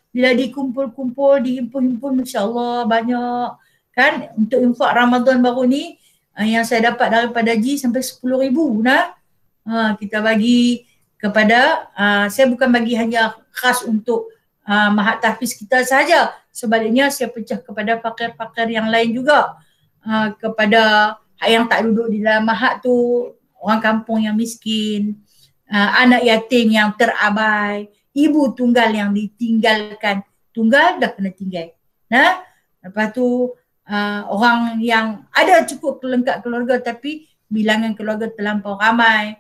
Bila dikumpul-kumpul, dihimpun-himpun, Masya Allah banyak. Kan untuk infak Ramadan baru ni, yang saya dapat daripada Haji sampai 10,000. Kita bagi kepada, saya bukan bagi hanya khas untuk mahat tahfiz kita saja. Sebaliknya saya pecah kepada fakir-fakir yang lain juga. Kepada yang tak duduk di dalam mahat tu, orang kampung yang miskin, anak yatim yang terabai, ibu tunggal yang ditinggalkan. Tunggal dah kena tinggal. Lepas tu orang yang ada cukup kelengkap keluarga tapi bilangan keluarga terlampau ramai,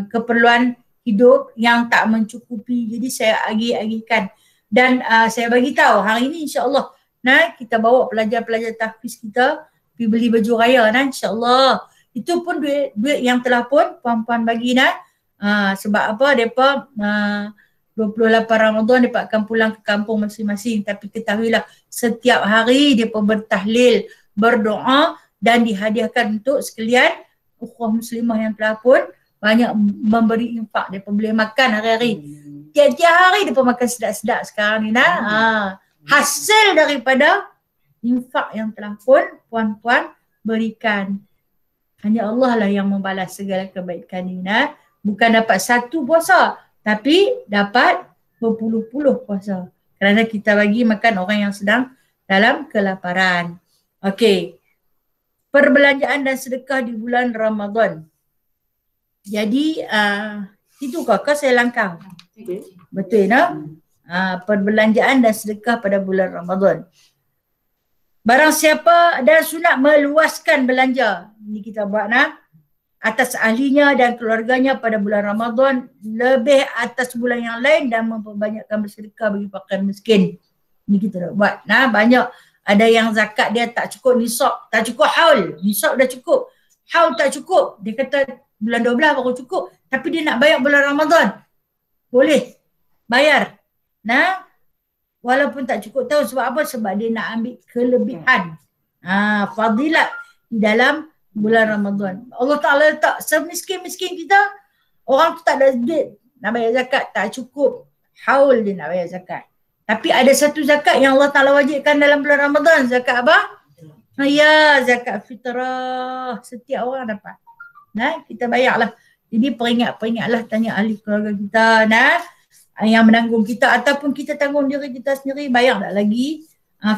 keperluan hidup yang tak mencukupi. Jadi saya agih-agihkan. Dan saya bagi tahu hari ini insya-Allah kita bawa pelajar-pelajar tahfiz kita pergi beli baju raya insya-Allah. Itu pun duit yang telah pun puan-puan bagi sebab apa? Depa 28 Ramadan dia akan pulang ke kampung masing-masing. Tapi ketahuilah setiap hari dia pun bertahlil, berdoa dan dihadiahkan untuk sekalian ukhuwah muslimah yang telah pun banyak memberi infak. Dia pun boleh makan hari-hari. Tiap-tiap hari dia pun makan sedap-sedap sekarang ni nah. Hasil daripada infak yang telah pun puan-puan berikan. Hanya Allah lah yang membalas segala kebaikan ni nah. Bukan dapat satu puasa, tapi dapat berpuluh-puluh puasa. Kerana kita bagi makan orang yang sedang dalam kelaparan. Okey. Perbelanjaan dan sedekah di bulan Ramadan. Jadi itu kakak saya langkah. Betul no? Perbelanjaan dan sedekah pada bulan Ramadan. Barang siapa dan sunat meluaskan belanja. Ini kita buat atas ahlinya dan keluarganya pada bulan Ramadan lebih atas bulan yang lain dan memperbanyakkan bersedekah bagi fakir miskin. Ini kita nak buat. Banyak ada yang zakat dia tak cukup nisab, tak cukup haul. Nisab dah cukup, haul tak cukup. Dia kata bulan 12 baru cukup, tapi dia nak bayar bulan Ramadan. Boleh bayar. Walaupun tak cukup tahu sebab apa? Sebab dia nak ambil kelebihan. Fadilat di dalam bulan Ramadan. Allah Ta'ala letak semiskin-miskin kita, orang tu tak ada duit nak bayar zakat, tak cukup haul dia nak bayar zakat. Tapi ada satu zakat yang Allah Ta'ala wajibkan dalam bulan Ramadan. Zakat apa? Ya, zakat fitrah. Setiap orang dapat. Kita bayarlah. Jadi peringatlah tanya ahli keluarga kita yang menanggung kita ataupun kita tanggung diri kita sendiri, bayar tak lagi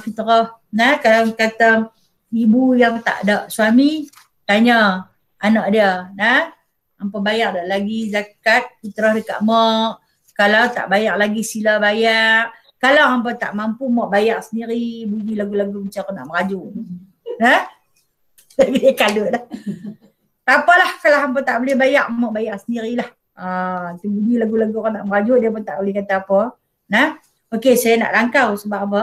fitrah. Kalau kata ibu yang tak ada suami, tanya anak dia, hampa bayar tak lagi zakat fitrah dekat mak? Kalau tak bayar lagi sila bayar. Kalau hampa tak mampu, mak bayar sendiri, bunyi lagu-lagu macam nak merajuk. Dia kalut dah. Tak apalah kalau hampa tak boleh bayar, mak bayar sendirilah. Tu bunyi lagu-lagu orang nak merajuk, dia pun tak boleh kata apa. Okey, saya nak rangkau sebab apa?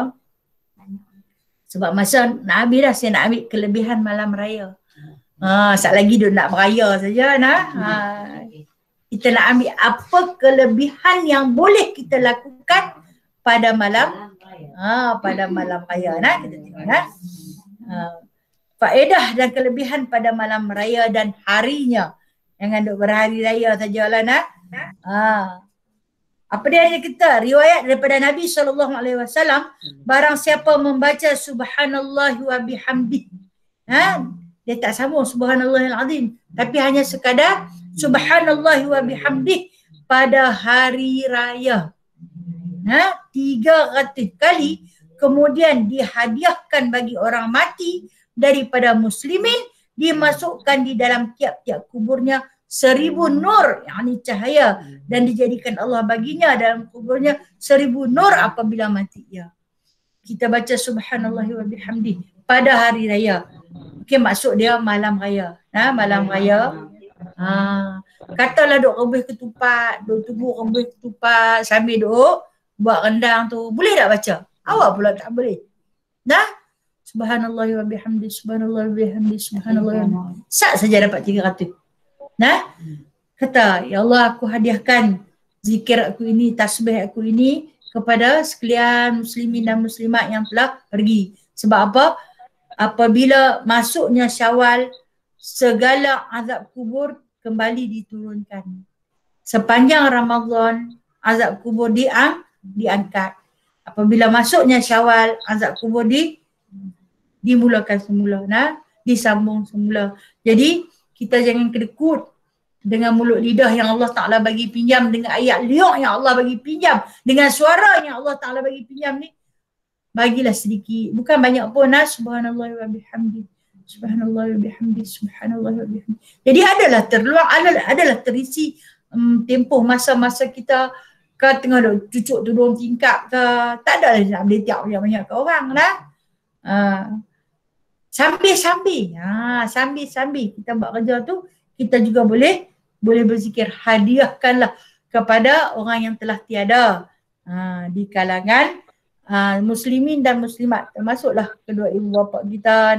Sebab masa nak habis dah, saya nak ambil kelebihan malam raya. Sat lagi dia nak beraya saja kita nak ambil apa kelebihan yang boleh kita lakukan pada malam pada malam raya. Kita tengok faedah dan kelebihan pada malam raya dan harinya. Jangan duk berhari raya sajalah apa dia hanya kita riwayat daripada Nabi SAW, barang siapa membaca subhanallah wa bihamdih, dia tak sambung subhanallahil azim, tapi hanya sekadar subhanallah wa bihamdih pada hari raya 300 kali, kemudian dihadiahkan bagi orang mati daripada muslimin, dimasukkan di dalam tiap-tiap kuburnya 1000 nur, yakni cahaya, dan dijadikan Allah baginya dalam kuburnya 1000 nur apabila mati ia. Kita baca subhanallah wa bihamdih pada hari raya. Okey, maksud dia malam raya. Malam raya. Katalah duk rebus ketupat, duk tunggu rebus ketupat sambil duk buat rendang tu. Boleh tak baca? Awak pula tak boleh. Subhanallah wa bihamdih, subhanallah wa bihamdih, subhanallah wa bihamdih. Sat saja dapat 300. Kata, ya Allah, aku hadiahkan zikir aku ini, tasbih aku ini kepada sekalian muslimin dan muslimat yang telah pergi. Sebab apa? Apabila masuknya Syawal, segala azab kubur kembali diturunkan. Sepanjang Ramadan, azab kubur diangkat. Apabila masuknya Syawal, azab kubur dimulakan semula, disambung semula. Jadi kita jangan kedekut dengan mulut lidah yang Allah Ta'ala bagi pinjam, dengan ayat liuk yang Allah bagi pinjam, dengan suara yang Allah Ta'ala bagi pinjam ni. Bagilah sedikit, bukan banyak pun. Subhanallah wa bihamdi, subhanallah wa bihamdi, subhanallah wa bihamdi. Jadi adalah terluang, adalah terisi tempoh masa-masa kita ke tengah cucuk tudung tingkap ke, tak adalah nak boleh tiap banyak ke orang sambil kita buat kerja tu, kita juga boleh berzikir. Hadiahkanlah kepada orang yang telah tiada di kalangan muslimin dan muslimat, termasuklah kedua ibu bapa kita.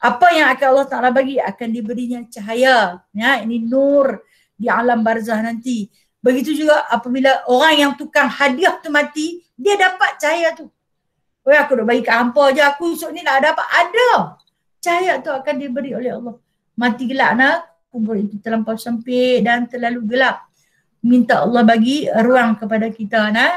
Apa yang akan Allah Ta'ala bagi akan diberinya cahaya, ini nur di alam barzah nanti. Begitu juga apabila orang yang tukang hadiah tu mati, dia dapat cahaya tu. Weh, aku dah bagi kat hampa je, aku esok ni nak dapat. Ada. Cahaya tu akan diberi oleh Allah. Mati gelap nak, kubur itu terlampau sempit dan terlalu gelap. Minta Allah bagi ruang kepada kita nak.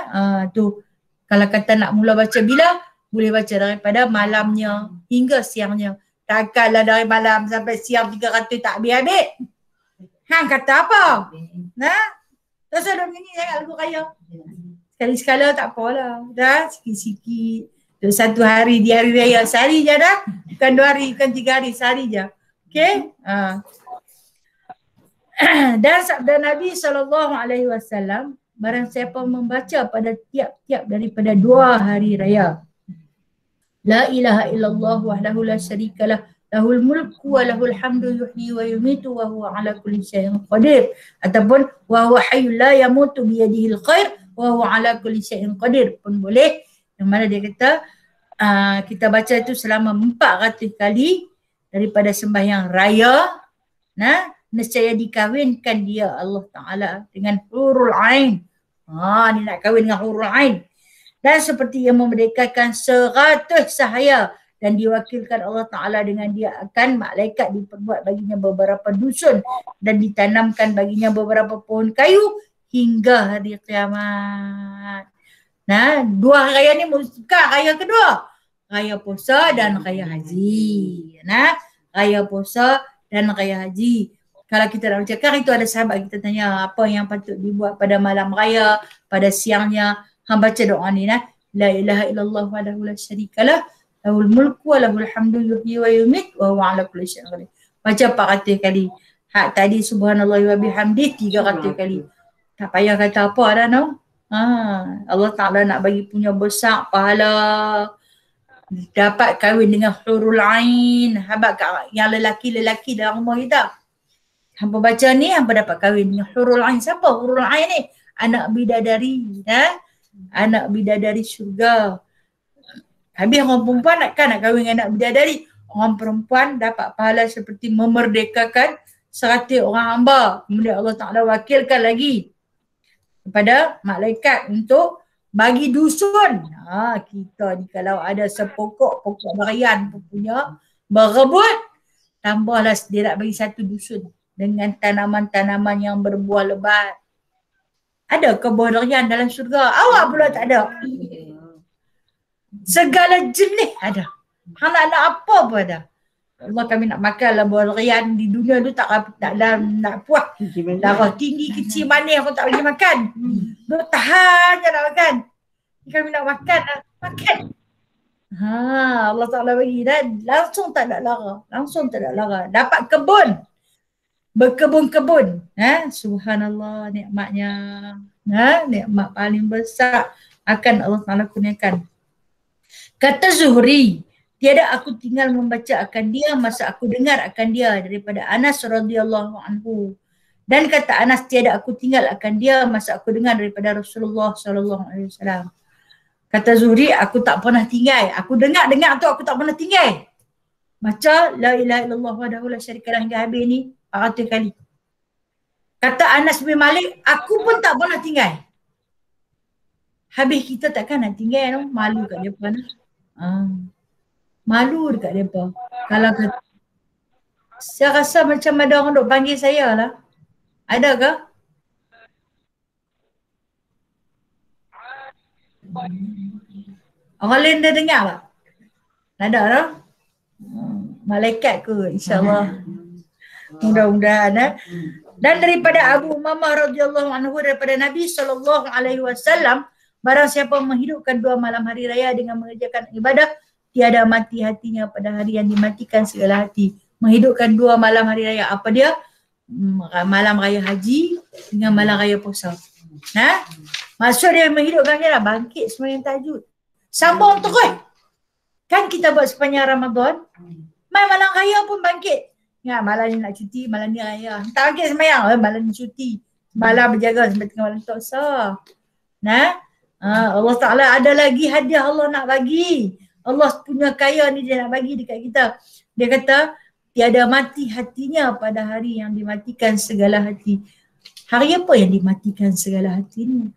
Tu kalau kata nak mula baca bila, boleh baca daripada malamnya hingga siangnya. Takkanlah dari malam sampai siang 300 tak habis-habis. Hang kata apa? Nah, tak usah duk nyanyi sangat lagu raya. Sekali-sekala tak apalah. Dah sikit-sikit. Tu satu hari di hari raya, sehari je dah. Bukan 2 hari, bukan 3 hari, sehari je. Okay? Dan sabda Nabi SAW, barang siapa membaca pada tiap-tiap daripada 2 hari raya, La ilaha illallah wahdahu la syarikalah, lahul mulku wa lahul hamdu yuhyi wa yumitu wa huwa ala kulli syai'in qadir, ataupun wa huwa hayyul la yamutu bi yadihil khair wa huwa ala kulli syai'in qadir pun boleh. Yang mana dia kata kita baca itu selama 400 kali daripada sembahyang raya. Nah, nescaya dikawinkan dia Allah Ta'ala dengan hurul ain. Ni nak kahwin dengan hurul ain. Dan seperti yang memerdekakan 100 sahaya, dan diwakilkan Allah Ta'ala dengan dia akan malaikat diperbuat baginya beberapa dusun dan ditanamkan baginya beberapa pohon kayu hingga hari kiamat. Nah, 2 raya ni bukan raya kedua. Raya puasa dan raya haji. Nah, raya puasa dan raya haji. Kalau kita nak baca, kan itu ada sahabat kita tanya apa yang patut dibuat pada malam raya, pada siangnya. Hang baca doa ni nah. La ilaha illallah wahdahu la syarikalah, lahul mulku wa lahul hamdu yuhyi wa yumit wa huwa ala kulli syai'in qadir. Baca 400 kali. Hak tadi subhanallah wa bihamdih 300 kali. Tak payah kata apa dah no. Allah Ta'ala nak bagi punya besar pahala. Dapat kahwin dengan hurul ain. Habaq yang lelaki-lelaki dalam rumah kita. Hampa baca ni, hampa dapat kahwin dengan hurul ain. Siapa hurul ain ni? Anak bidadari. Anak bidadari syurga. Habis orang perempuan nak kahwin dengan anak bidadari. Orang perempuan dapat pahala seperti memerdekakan 100 orang hamba. Kemudian Allah Ta'ala wakilkan lagi kepada malaikat untuk bagi dusun. Kita ni kalau ada sepokok-pokok berian punya berebut, tambahlah dia nak bagi 1 dusun dengan tanaman-tanaman yang berbuah lebat. Ada ke buah durian dalam syurga? Awak pula tak ada. Segala jenis ada. Hang nak apa pun ada. Allah, kami nak makan lah buah durian di dunia tu tak nak puas. Darah tinggi, kecil, manis aku tak boleh makan. Duk tahan je nak makan. Kami nak makan lah. Makan. Allah Ta'ala bagi dan langsung tak ada lara. Langsung tak ada lara. Dapat kebun. Berkebun-kebun. Subhanallah nikmatnya. Nikmat paling besar akan Allah Ta'ala kurniakan. Kata Zuhri, tiada aku tinggal membaca akan dia masa aku dengar akan dia, daripada Anas radhiyallahu anhu. Dan kata Anas, tiada aku tinggal akan dia masa aku dengar daripada Rasulullah sallallahu alaihi wasallam. Kata Zuhri, aku tak pernah tinggal. Aku dengar tu aku tak pernah tinggal. Baca la ilaha illallah wahdahu la syarikalah hingga habis ni 400 kali. Kata Anas bin Malik, aku pun tak pernah tinggal. Habis kita takkan nak tinggal, no? Malu kat depan. Malu dekat mereka. Kalau kata, saya rasa macam ada orang duk panggil saya lah. Ada ke? Orang lain dah dengar tak? Ada tak? Malaikat ke? InsyaAllah. Mudah-mudahan. Dan daripada Abu Umamah radhiyallahu anhu, daripada Nabi SAW, barang siapa menghidupkan 2 malam hari raya dengan mengerjakan ibadah, tiada mati hatinya pada hari yang dimatikan segala hati. Menghidupkan 2 malam hari raya. Apa dia? Malam raya haji dengan malam raya puasa. Maksud dia menghidupkan dia lah, bangkit sembahyang tahajud. Sambung terus. Kan kita buat sepanjang Ramadan, malam raya pun bangkit. Malam ni nak cuti, malam ni raya. Tak bangkit sembahyang, malam ni cuti. Malam berjaga sampai tengah malam, tak usah. Allah Ta'ala ada lagi hadiah Allah nak bagi. Allah punya kaya ni dia nak bagi dekat kita. Dia kata, tiada mati hatinya pada hari yang dimatikan segala hati. Hari apa yang dimatikan segala hati ni?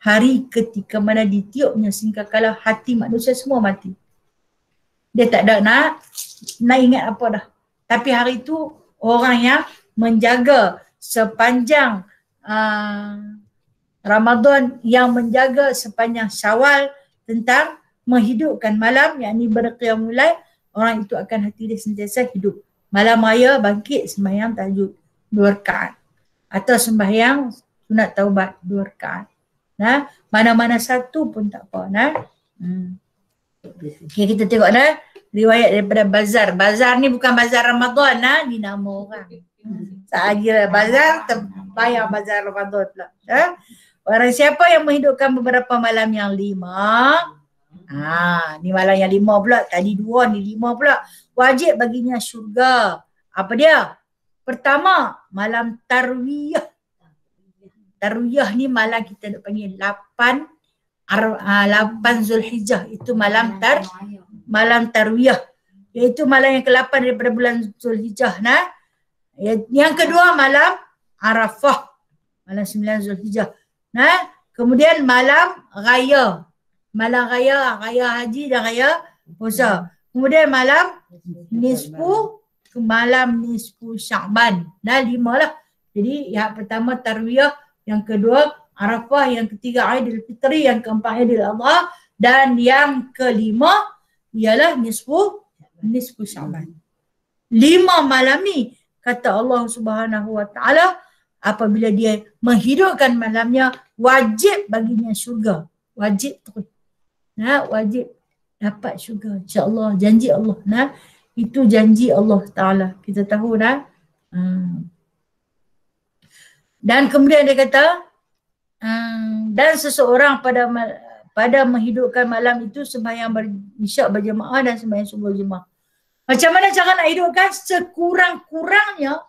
Hari ketika mana ditiupnya sangkakala hati manusia semua mati. Dia tak ada nak ingat apa dah. Tapi hari itu orang yang menjaga sepanjang Ramadan, yang menjaga sepanjang Syawal tentang menghidupkan malam, yakni berqiyamul lail, orang itu akan hati dia sentiasa hidup. Malam raya bangkit sembahyang tahajud 2 rakaat atau sembahyang sunat taubat 2 rakaat. Mana-mana satu pun tak apa. Okay, kita tengok riwayat daripada Bazar. Bazar ni bukan bazar Ramadan ni nama orang. Tak kira bazar, terbayang bazar Ramadan pula. Orang siapa yang menghidupkan beberapa malam yang 5, ni malam yang 5 pula, tadi 2 ni 5 pula, wajib baginya syurga. Apa dia? Pertama, malam tarwiyah. Tarwiyah ni malam kita nak panggil 8 Zulhijjah, itu malam tarwiyah, iaitu malam yang ke-8 daripada bulan Zulhijjah. Yang kedua malam Arafah, malam 9 Zulhijjah. Kemudian malam raya haji dan raya puasa. Kemudian malam nisfu Sya'ban. 5 lah. Jadi yang pertama tarwiyah, yang kedua Arafah, yang ketiga Aidil Fitri, yang keempat Aidil Adha, dan yang kelima ialah nisfu Sya'ban. 5 malam ni kata Allah Subhanahu Wa Taala, apabila dia menghidupkan malamnya, wajib baginya syurga. Wajib terus. Wajib dapat syurga. InsyaAllah, janji Allah. Itu janji Allah Ta'ala. Kita tahu Dan kemudian dia kata, dan seseorang pada menghidupkan malam itu sembahyang isyak berjemaah dan sembahyang subuh berjemaah. Macam mana cara nak hidupkan? Sekurang-kurangnya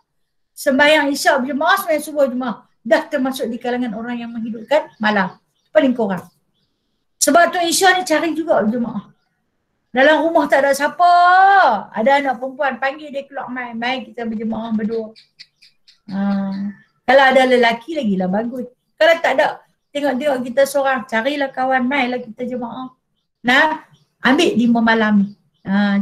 sembahyang isyak berjemaah, sembahyang subuh berjemaah. Dah termasuk di kalangan orang yang menghidupkan malam. Paling kurang. Sebab tu isyak ni cari juga berjemaah. Dalam rumah tak ada siapa. Ada anak perempuan, panggil dia keluar, mai kita berjemaah berdua. Kalau ada lelaki lagi lah bagus. Kalau tak ada, tengok kita seorang, carilah kawan, mailah kita jemaah. Ambil 5 malam ni.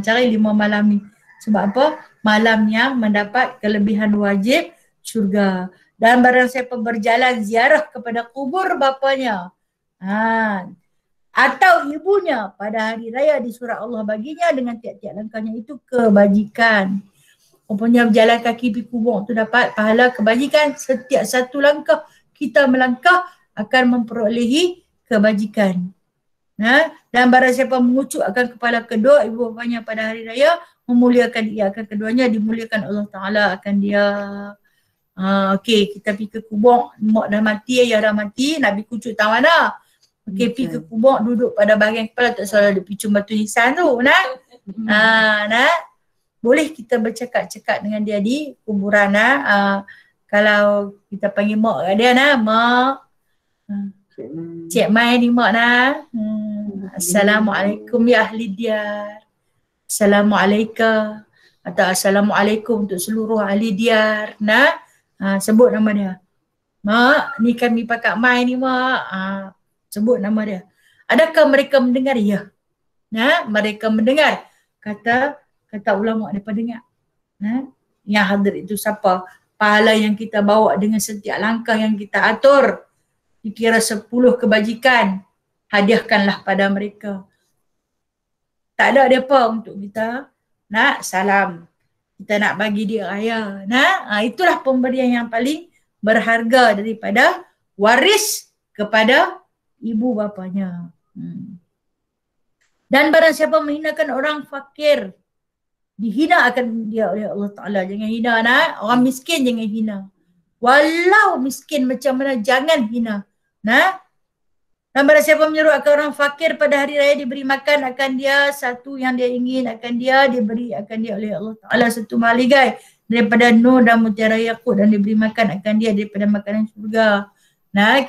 Cari 5 malam ni. Sebab apa? Malam yang mendapat kelebihan wajib syurga. Dan barang siapa berjalan ziarah kepada kubur bapanya atau ibunya pada hari raya di surah Allah baginya dengan tiap-tiap langkahnya itu kebajikan. Rupanya berjalan kaki pergi kubur tu dapat pahala kebajikan. Setiap satu langkah kita melangkah akan memperolehi kebajikan. Dan barang siapa mengucuk akan kepala kedua ibu bapanya pada hari raya, memuliakan ia akan keduanya, dimuliakan Allah Ta'ala akan dia. Okey, kita pergi ke kubur, mak dah mati, ayah dah mati, nak pergi kucuk tahu mana. Okey, pergi ke kubur, duduk pada bahagian kepala, tak salah ada picum batu nisan tu. Boleh kita bercakap-cakap dengan dia di kuburan. Kalau kita panggil mak kat dia, mak, Cik Mai ni mak Assalamualaikum ya ahli diar. Assalamualaikum atau Assalamualaikum untuk seluruh ahli diar. Sebut nama dia. Mak, ni kami pakat Mai ni mak. Sebut nama dia. Adakah mereka mendengar? Ya. Mereka mendengar. Kata ulama mereka dengar. Yang hadir itu siapa? Pahala yang kita bawa dengan setiap langkah yang kita atur. Dikira 10 kebajikan. Hadiahkanlah pada mereka. Tak ada apa untuk kita nak salam. Kita nak bagi dia raya. Itulah pemberian yang paling berharga daripada waris kepada ibu bapanya. Dan barang siapa menghinakan orang fakir, dihina akan dia oleh Allah Ta'ala. Jangan hina orang miskin, jangan hina. Walau miskin macam mana, jangan hina. Dan barang siapa menyuruh akan orang fakir pada hari raya, diberi makan akan dia satu yang dia ingin, akan dia diberi akan dia oleh Allah Ta'ala satu maligai daripada nur dan mutiara yakut, dan diberi makan akan dia daripada makanan syurga.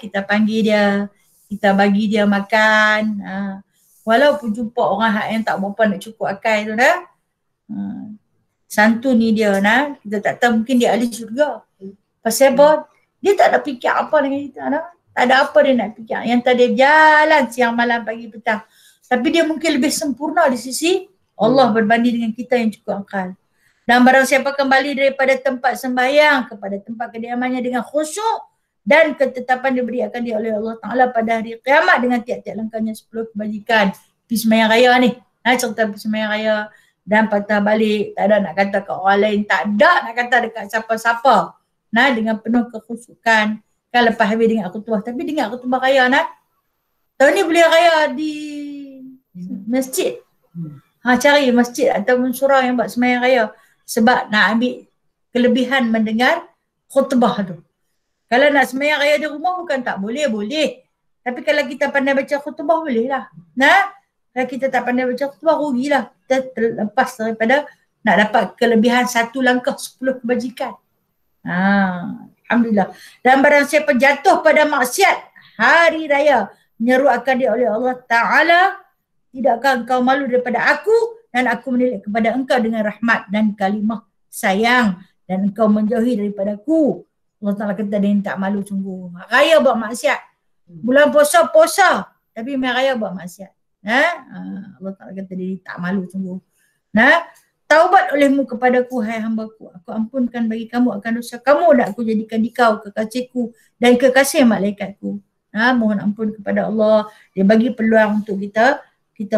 Kita panggil dia, kita bagi dia makan. Walaupun jumpa orang yang tak berapa nak cukup akal tu santun ni dia. Kita tak tahu, mungkin dia ahli syurga. Pasal apa? Dia tak ada fikir apa dengan kita. Tak ada apa dia nak fikir. Yang tadi jalan siang malam pagi petang. Tapi dia mungkin lebih sempurna di sisi Allah berbanding dengan kita yang cukup akal. Dan barang siapa kembali daripada tempat sembahyang kepada tempat kediamannya dengan khusyuk dan ketetapan diberikan dia oleh Allah Ta'ala pada hari kiamat dengan tiap-tiap langkahnya 10 kebajikan. Pergi sembahyang raya ni. Cerita pergi sembahyang raya dan patah balik. Tak ada nak kata kat orang lain. Tak ada nak kata dekat siapa-siapa. Dengan penuh kekhusyukan. Kan lepas habis dengar khutbah. Tapi dengar khutbah raya tahun ni boleh raya di masjid. Cari masjid ataupun surau yang buat sembahyang raya. Sebab nak ambil kelebihan mendengar khutbah tu. Kalau nak sembahyang raya di rumah bukan tak boleh, boleh. Tapi kalau kita pandai baca khutbah boleh lah. Kalau kita tak pandai baca khutbah rugilah. Kita terlepas daripada nak dapat kelebihan 1 langkah 10 kebajikan. Alhamdulillah. Dan barang siapa jatuh pada maksiat hari raya menyeruakan dia oleh Allah Ta'ala, tidakkah engkau malu daripada aku dan aku menilik kepada engkau dengan rahmat dan kalimah sayang dan engkau menjauhi daripada aku. Allah Ta'ala kata dia tak malu sungguh. Raya buat maksiat. Bulan puasa, tapi main raya buat maksiat. Allah Ta'ala kata dia tak malu sungguh. Taubat olehmu kepadaku, hai hambaku. Aku ampunkan bagi kamu akan dosa kamu dan aku jadikan dikau kekasihku dan kekasih malaikatku. Mohon ampun kepada Allah. Dia bagi peluang untuk kita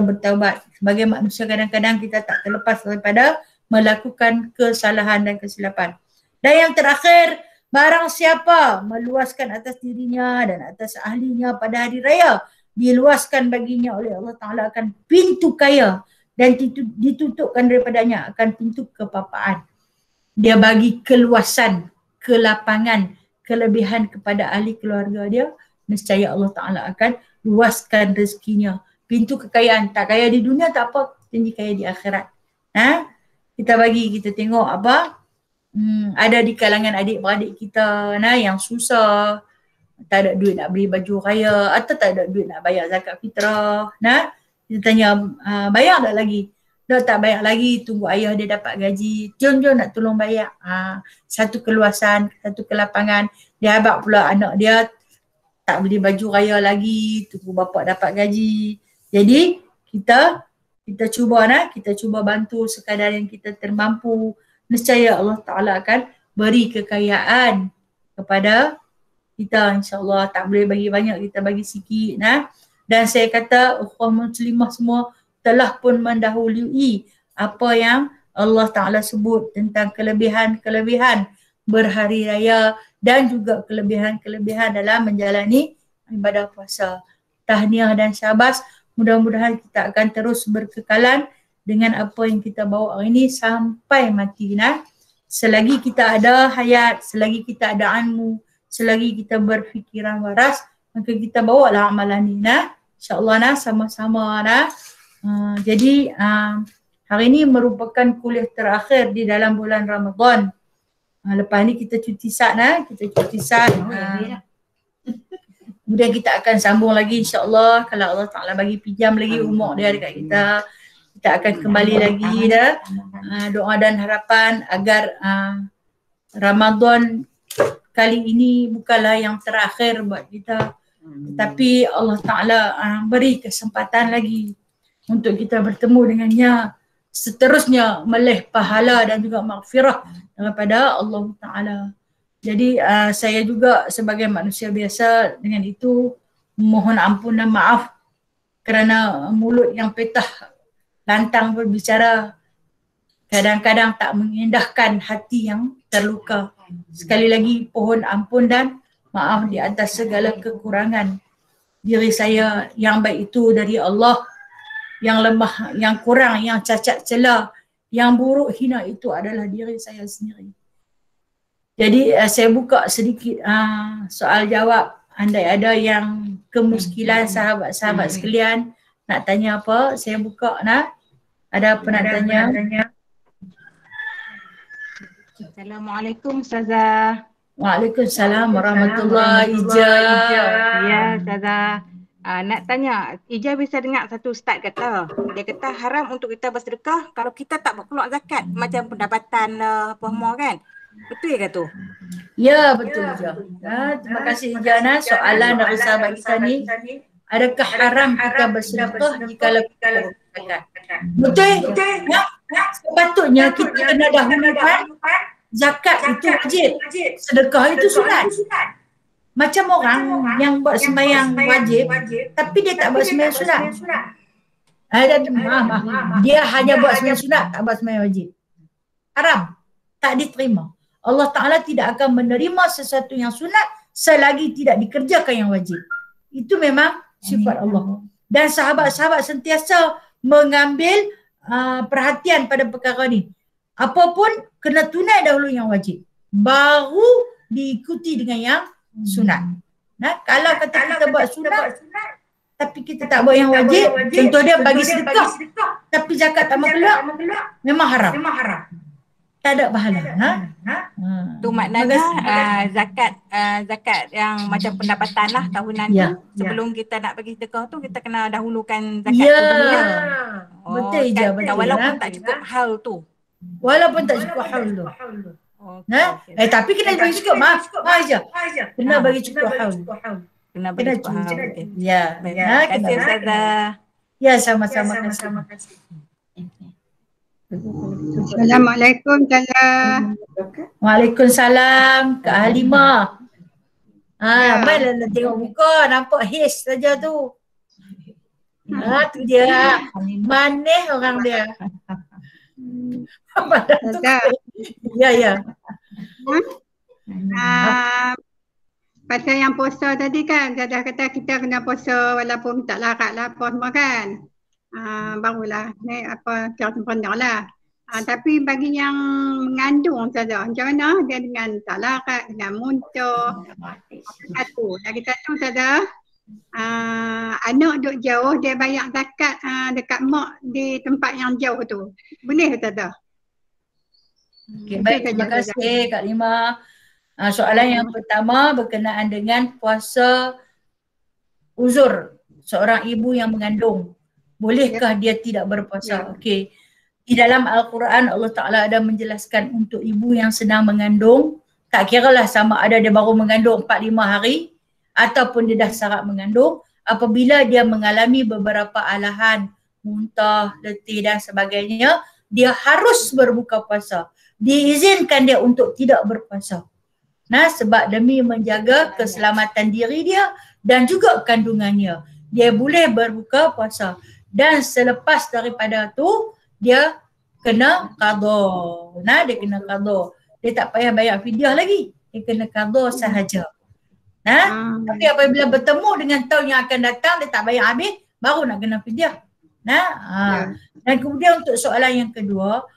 bertaubat. Sebagai manusia kadang-kadang kita tak terlepas daripada melakukan kesalahan dan kesilapan. Dan yang terakhir, barang siapa meluaskan atas dirinya dan atas ahlinya pada hari raya, diluaskan baginya oleh Allah Ta'ala akan pintu kaya dan ditutupkan daripadanya akan pintu kepapaan. Dia bagi keluasan, kelapangan, kelebihan kepada ahli keluarga dia, nescaya Allah Ta'ala akan luaskan rezekinya. Pintu kekayaan, tak kaya di dunia tak apa, tinggi kaya di akhirat. Kita tengok apa, ada di kalangan adik-beradik kita yang susah, tak ada duit nak beli baju raya atau tak ada duit nak bayar zakat fitrah. Kita tanya, bayar tak lagi? Tak bayar lagi, tunggu ayah dia dapat gaji. Jom nak tolong bayar. Satu keluasan, satu kelapangan. Dia habaq pula anak dia tak beli baju raya lagi, tunggu bapak dapat gaji. Jadi kita cuba bantu sekadar yang kita termampu. Nescaya Allah Ta'ala akan beri kekayaan kepada kita, insyaAllah. Tak boleh bagi banyak, kita bagi sikit. Dan saya kata ukhwah muslimah semua telah pun mendahului apa yang Allah Ta'ala sebut tentang kelebihan-kelebihan berhari raya dan juga kelebihan-kelebihan dalam menjalani ibadah puasa. Tahniah dan syabas, mudah-mudahan kita akan terus berkekalan dengan apa yang kita bawa hari ini sampai mati. Selagi kita ada hayat, selagi kita ada ilmu, selagi kita berfikiran waras, maka kita bawa lah amalan ni. InsyaAllah sama-sama. Jadi hari ini merupakan kuliah terakhir di dalam bulan Ramadan. Lepas ni kita cuti sat. Kemudian kita akan sambung lagi insyaAllah. Kalau Allah Ta'ala bagi pinjam lagi umur dia dekat kita, kita akan kembali lagi doa dan harapan agar Ramadan kali ini bukanlah yang terakhir buat kita, tetapi Allah Ta'ala beri kesempatan lagi untuk kita bertemu dengannya, seterusnya melih pahala dan juga maghfirah daripada Allah Ta'ala. Jadi saya juga sebagai manusia biasa dengan itu mohon ampun dan maaf kerana mulut yang petah lantang berbicara kadang-kadang tak mengindahkan hati yang terluka. Sekali lagi pohon ampun dan maaf di atas segala kekurangan diri saya. Yang baik itu dari Allah, yang lemah, yang kurang, yang cacat celah, yang buruk hina itu adalah diri saya sendiri. Jadi saya buka sedikit soal jawab. Andai ada yang kemuskilan sahabat-sahabat sekalian nak tanya apa, saya buka. Ada apa nak tanya?
Assalamualaikum Ustazah.
Waalaikumsalam warahmatullahi wabarakatuh.
Ya Ustazah. Nak tanya, Ija bisa dengar satu ustaz kata, dia kata haram untuk kita bersedekah kalau kita tak berkeluar zakat, macam pendapatan apa semua kan. Betul ke tu?
Ya, betul je. Terima kasih Ijana. Soalan dari sahabat kita ni, adakah haram kita bersedekah jika kita berzakat? Betul. Ya. Sepatutnya kita kena dahulukan zakat itu wajib. Sedekah itu sunat. Macam orang yang buat sembahyang wajib tapi dia tak buat sembahyang sunat. Dia hanya buat sembahyang sunat, tak buat sembahyang wajib. Haram. Tak diterima. Allah Ta'ala tidak akan menerima sesuatu yang sunat selagi tidak dikerjakan yang wajib. Itu memang sifat Allah. Dan sahabat-sahabat sentiasa mengambil perhatian pada perkara ni. Apapun kena tunai dahulu yang wajib. Baru diikuti dengan yang sunat. Kalau kata kita buat sunat tapi kita tak buat yang wajib, contoh dia bagi sedekah tapi zakat tak mau keluar, memang haram. Tak ada pahala.
Tu maknanya zakat yang macam pendapatan lah tahunan tu. Sebelum kita nak bagi sedekah tu, kita kena dahulukan zakat tu dulu lah.
Betul je.
Walaupun tak cukup hal tu.
Walaupun tak cukup hal tu. Tapi kena bagi cukup. Maaf je. Kena bagi cukup hal.
Kena bagi cukup hal.
Ya.
Terima kasih Ustazah.
Ya, sama-sama.
Assalamualaikum Ustazah.
Waalaikumsalam Kak Halimah. Mainlah tengok muka, nampak his saja tu. Tu dia. Manis orang dia. Ya.
Pasal yang puasa tadi kan, Ustazah kata kita kena puasa walaupun tak larat lah apa semua kan. Barulah ni apa cara sempurna lah. Tapi bagi yang mengandung Ustazah, macam mana dia dengan tak larat, dengan muntah, lagi satu Ustazah, anak duduk jauh dia bayar zakat dekat mak di tempat yang jauh tu, boleh Ustazah?
Okay, baik, terima kasih Kak Lima. Soalan yang pertama berkenaan dengan puasa uzur seorang ibu yang mengandung. Bolehkah dia tidak berpuasa? Okey. Di dalam Al-Quran Allah Ta'ala ada menjelaskan untuk ibu yang sedang mengandung, tak kiralah sama ada dia baru mengandung 4-5 hari ataupun dia dah syarat mengandung, apabila dia mengalami beberapa alahan, muntah, letih dan sebagainya, dia harus berbuka puasa. Diizinkan dia untuk tidak berpuasa. Sebab demi menjaga keselamatan diri dia dan juga kandungannya. Dia boleh berbuka puasa. Dan selepas daripada tu, dia kena qada. Dia kena qada. Dia tak payah bayar fidyah lagi. Dia kena qada sahaja. Tapi apabila bertemu dengan tahun yang akan datang, dia tak bayar habis, baru nak kena fidyah. Dan kemudian untuk soalan yang kedua,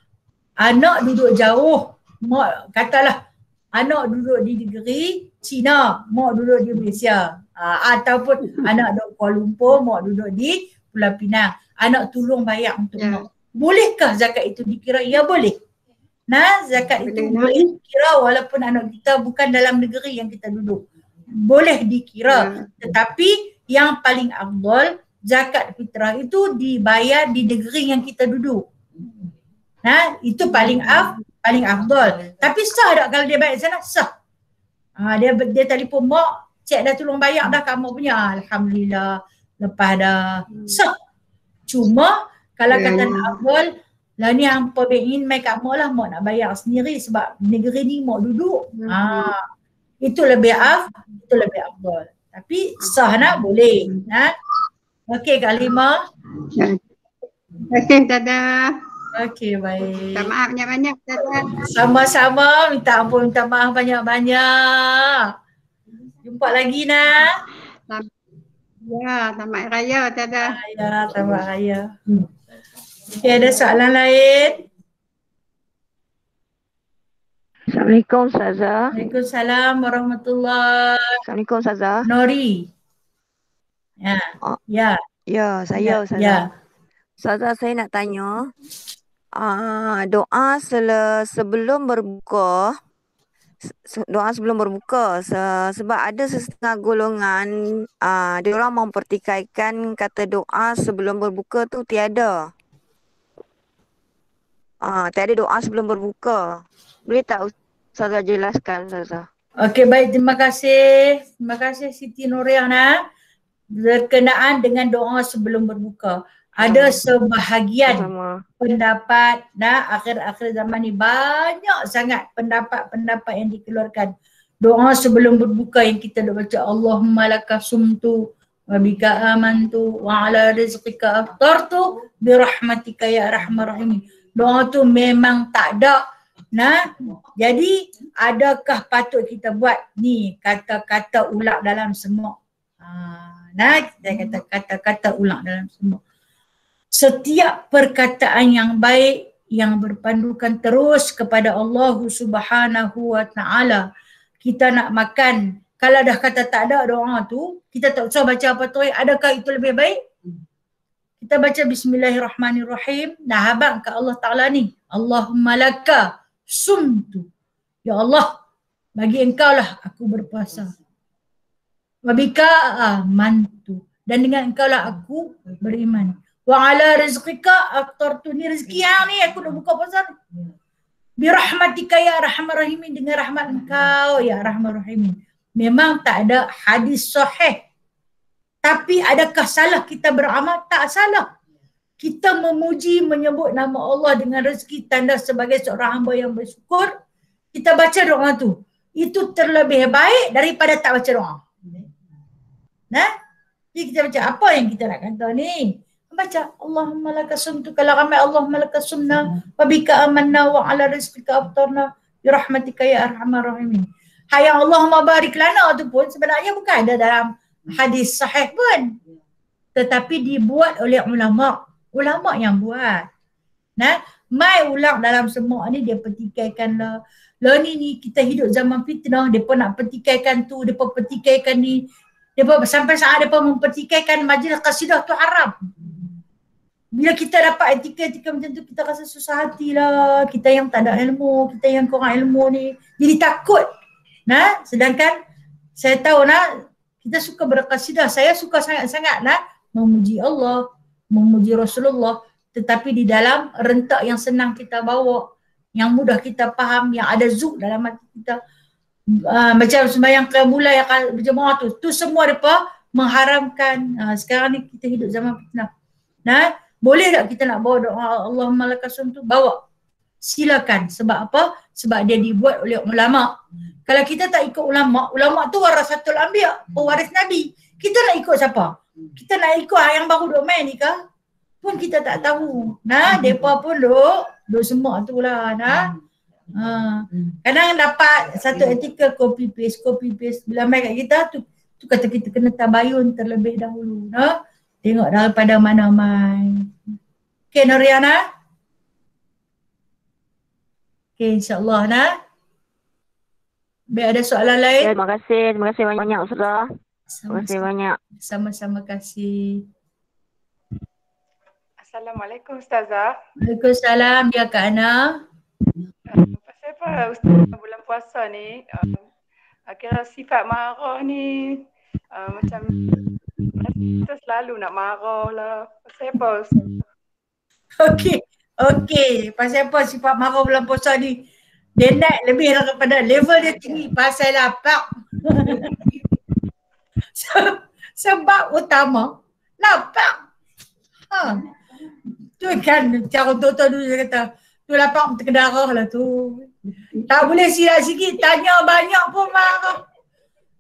anak duduk jauh, katalah anak duduk di negeri China, mak duduk di Malaysia. Ataupun anak duduk Kuala Lumpur, mak duduk di Pulau Pinang. Anak tolong bayar untuk mak. Bolehkah zakat itu dikira? Ya boleh. Zakat itu boleh dikira walaupun anak kita bukan dalam negeri yang kita duduk. Boleh dikira. Tetapi yang paling afdal, zakat fitrah itu dibayar di negeri yang kita duduk. Itu paling afdal. Tapi sah tak kalau dia bayar di sana? Sah. Dia telefon mak, cik dah tolong bayar dah kamu punya. Alhamdulillah. Lepas dah. Sah. Cuma kalau kata nak afdal, lah ni hampa ingin main kat mak lah, mak nak bayar sendiri sebab negeri ni mak duduk. Itu lebih afdal. Tapi sah nak boleh. Okey Kak Lima.
Terima kasih Dadah.
Okey, baik.
Minta maaf banyak-banyak Dadah.
Sama-sama, minta ampun, minta maaf banyak-banyak. Jumpa lagi
Ya, selamat raya Dadah.
Ya, selamat raya. Okey, ada soalan lain?
Assalamualaikum Ustazah.
Waalaikumsalam warahmatullahi.
Assalamualaikum Ustazah.
Nori. Ya.
Saya Ustazah. Ustazah, saya nak tanya, doa sebelum berbuka, sebab ada setengah golongan dia orang mempertikaikan kata doa sebelum berbuka tu tiada. Tiada doa sebelum berbuka. Boleh tak Ustazah jelaskan Ustazah?
Okey, baik, terima kasih. Terima kasih Siti Nuriana. Berkenaan dengan doa sebelum berbuka. Ada sebahagian
Sama.
pendapat, akhir-akhir zaman ni banyak sangat pendapat-pendapat yang dikeluarkan. Doa sebelum berbuka yang kita dah baca, Allahumma laka sumtu wa bika amantu wa ala rizqika aftartu birahmatika ya arhamar rahimin. Doa tu memang tak ada. Jadi adakah patut kita buat ni kata-kata ulang dalam semua? Kita kata kata-kata ulang dalam semua. Setiap perkataan yang baik yang berpandukan terus kepada Allah Subhanahu wa taala. Kita nak makan, kalau dah kata tak ada doa tu, kita tak usah baca apa tu, adakah itu lebih baik? Kita baca bismillahirrahmanirrahim, dah habaq ke Allah Taala ni. Allahumma laka sumtu. Ya Allah, bagi engkau lah aku berpuasa. Wabika amantu, dan dengan engkau lah aku beriman. Wa ala rizqika aftartu, ni rezeki yang ni aku nak buka puasa. Birahmatika ya arhamar rahimin, dengan rahmat engkau ya arhamar rahimin. Memang tak ada hadis sahih. Tapi adakah salah kita beramal? Tak salah. Kita memuji, menyebut nama Allah dengan rezeki tanda sebagai seorang hamba yang bersyukur. Kita baca doa tu. Itu terlebih baik daripada tak baca doa. Jadi kita baca apa yang kita nak kata ni? Baca Allahumma laka sumtu, kalau ramai Allahumma laka sumna wa bika amanna wa ala rizqika aftarna bi rahmatika ya arhamar rahimin. Hai Allahumma barik lana tu pun sebenarnya bukan ada dalam hadis sahih pun. Tetapi dibuat oleh ulama yang buat. Mai ulang dalam semua ni dia petikaikan lah. Ni kita hidup zaman fitnah, depa nak petikaikan tu, depa petikaikan ni. Depa sampai saat depa mempertikaikan majlis qasidah tu haram. Bila kita dapat etika-etika macam tu, kita rasa susah hati lah. Kita yang tak ada ilmu, kita yang kurang ilmu ni. Jadi takut. Sedangkan saya tahu kita suka berqasidah. Saya suka sangat-sangat memuji Allah, memuji Rasulullah. Tetapi di dalam rentak yang senang kita bawa, yang mudah kita faham, yang ada zuk dalam hati kita. Macam sembahyang qiyamul yang berjemaah tu semua mereka mengharamkan. Sekarang ni kita hidup zaman fitnah. Boleh tak kita nak bawa doa Allahumma laka sumtu? Bawa. Silakan. Sebab apa? Sebab dia dibuat oleh ulama. Kalau kita tak ikut ulama tu warasatul anbiya, pewaris Nabi. Kita nak ikut siapa? Kita nak ikut yang baru duk main ni kah? Pun kita tak tahu. Depa pun duk semua tu lah. Kadang dapat satu etika copy paste. Bila main kat kita tu kata kita kena tabayun terlebih dahulu. Tengok daripada mana main. Okay Nuriana? Okay insyaAllah Biar ada soalan lain.
Ya, terima kasih banyak Ustazah. Terima kasih banyak.
Sama-sama kasih.
Assalamualaikum Ustazah.
Waalaikumsalam ya Kak Ana.
Pasal apa Ustazah bulan puasa ni kira sifat marah ni macam kita selalu nak marah lah. Pasal apa Ustazah?
Okey. Pasal apa sifat marah bulan puasa ni? Dia naik lebih daripada level dia tinggi. Pasal lapar. Sebab utama lapar. Tu kan cara doktor dulu dia kata tu lapar terkedarah lah tu. Tak boleh silap sikit, tanya banyak pun marah.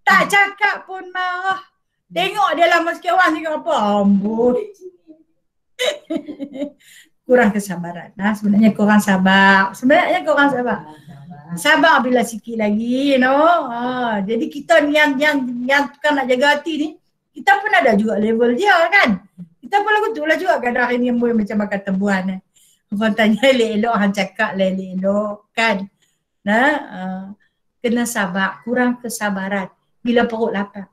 Tak cakap pun marah. Tengok dia lama sikit orang cakap apa. Amboi. Kurang kesabaran. Sebenarnya korang sabar. Sabar bila sikit lagi, Jadi kita ni yang kan nak jaga hati ni, kita pun ada juga level dia kan. Kita pun lagu tu lah juga kadang hari ni macam makan tebuan. Orang tanya elok-elok, hang cakap elok-elok kan. Kena sabar, kurang kesabaran bila perut lapar.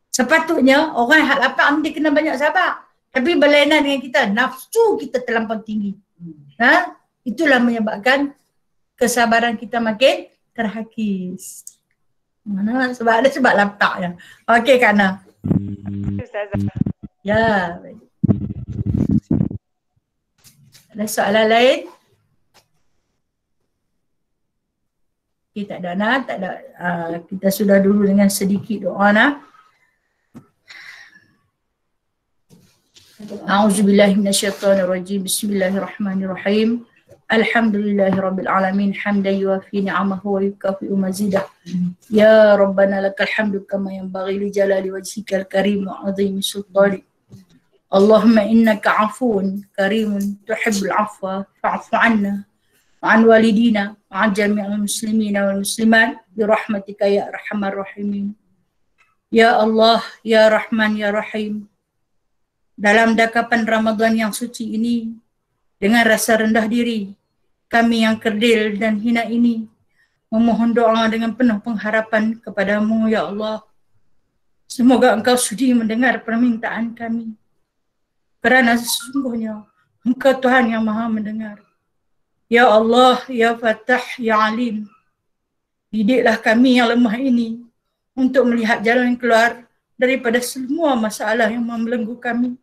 Sepatutnya orang yang lapar dia kena banyak sabar. Tapi berlainan dengan kita, nafsu kita terlampau tinggi. Itulah menyebabkan kesabaran kita makin terhakis. Sebab lapar je. Okey Kak Ana.
Ustazah.
Ya. Ada soalan lain? Okay, tak ada nak, tak ada. Kita sudah dulu dengan sedikit doa nak. A'udzubillahi minasyaitonirrajim. Bismillahirrahmanirrahim. Alhamdulillahirabbil alamin hamdan yuwafi ni'amahu wa yukafi'u mazidah. Ya Rabbana lakal hamdu kama yanbaghi li jalali wajhikal karim wa 'azimi sultanik. Allahumma innaka 'afuwun karimun tuhibbul 'afwa fa'fu 'anna wa 'an walidina wa 'an jami'il muslimina wal muslimat bi rahmatika ya arhamar rahimin. Ya Allah, ya Rahman, ya Rahim. Dalam dakapan Ramadan yang suci ini, dengan rasa rendah diri, kami yang kerdil dan hina ini memohon doa dengan penuh pengharapan kepadamu, ya Allah. Semoga Engkau sudi mendengar permintaan kami. Kerana sesungguhnya Engkau Tuhan yang maha mendengar. Ya Allah, ya Fatah, ya Alim. Didiklah kami yang lemah ini untuk melihat jalan keluar daripada semua masalah yang membelenggu kami.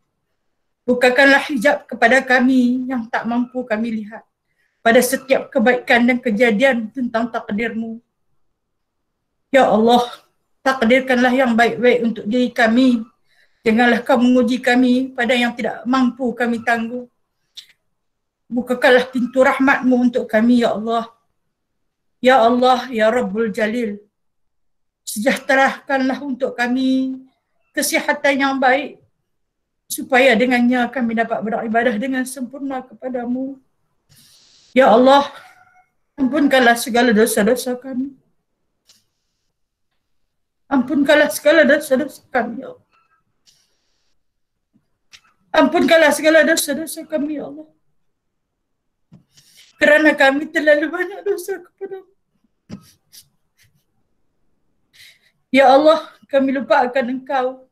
Bukakanlah hijab kepada kami yang tak mampu kami lihat pada setiap kebaikan dan kejadian tentang takdir-Mu. Ya Allah, takdirkanlah yang baik-baik untuk diri kami. Janganlah Kau menguji kami pada yang tidak mampu kami tangguh. Bukakanlah pintu rahmat-Mu untuk kami, ya Allah. Ya Allah, ya Rabbul Jalil. Sejahterakanlah untuk kami kesihatan yang baik, supaya dengannya kami dapat beribadah dengan sempurna kepadamu. Ya Allah, ampunkanlah segala dosa-dosa kami. Ampunkanlah segala dosa-dosa kami, ya Allah. Ampunkanlah segala dosa-dosa kami, ya Allah. Kerana kami terlalu banyak dosa kepadamu. Ya Allah, kami lupakan Engkau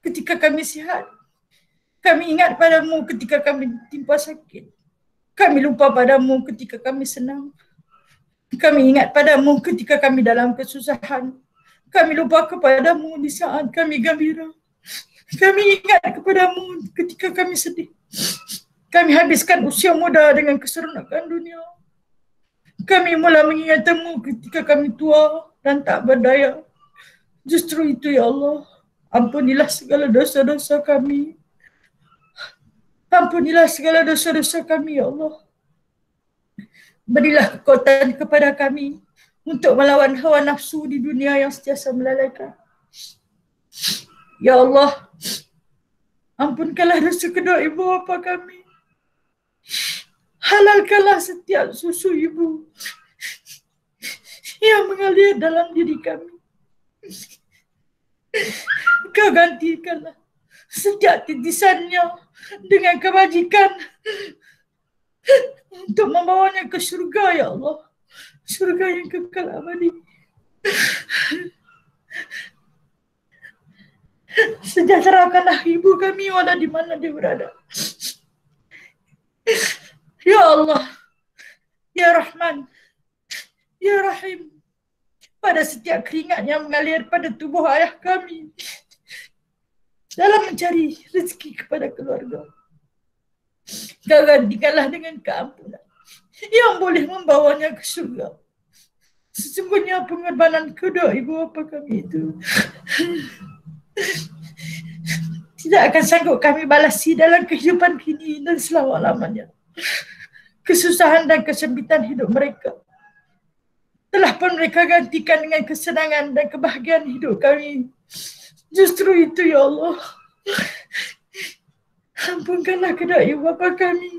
ketika kami sihat. Kami ingat padamu ketika kami ditimpa sakit. Kami lupa padamu ketika kami senang. Kami ingat padamu ketika kami dalam kesusahan. Kami lupa kepadamu di saat kami gembira. Kami ingat kepadamu ketika kami sedih. Kami habiskan usia muda dengan keseronokan dunia. Kami mula mengingatmu ketika kami tua dan tak berdaya. Justru itu, ya Allah, ampunilah segala dosa-dosa kami. Ampunilah segala dosa-dosa kami, ya Allah. Berilah kekuatan kepada kami untuk melawan hawa nafsu di dunia yang sentiasa melalaikan. Ya Allah, ampunkanlah dosa kedua ibu bapa kami. Halalkanlah setiap susu ibu yang mengalir dalam diri kami. Kau gantikanlah setiap titisannya dengan kebajikan untuk membawanya ke syurga, ya Allah. Syurga yang kekal abadi. Sejahterakanlah ibu kami walau di mana dia berada. Ya Allah, ya Rahman, ya Rahim. Pada setiap keringat yang mengalir pada tubuh ayah kami dalam mencari rezeki kepada keluarga, Kau gantikanlah dengan keampunan yang boleh membawanya ke surga. Sesungguhnya pengorbanan kedua ibu bapa kami itu tidak akan sanggup kami balasi dalam kehidupan kini dan selama-lamanya. Kesusahan dan kesempitan hidup mereka telah pun mereka gantikan dengan kesenangan dan kebahagiaan hidup kami. Justru itu, ya Allah, ampunkanlah kedua ibu bapa kami.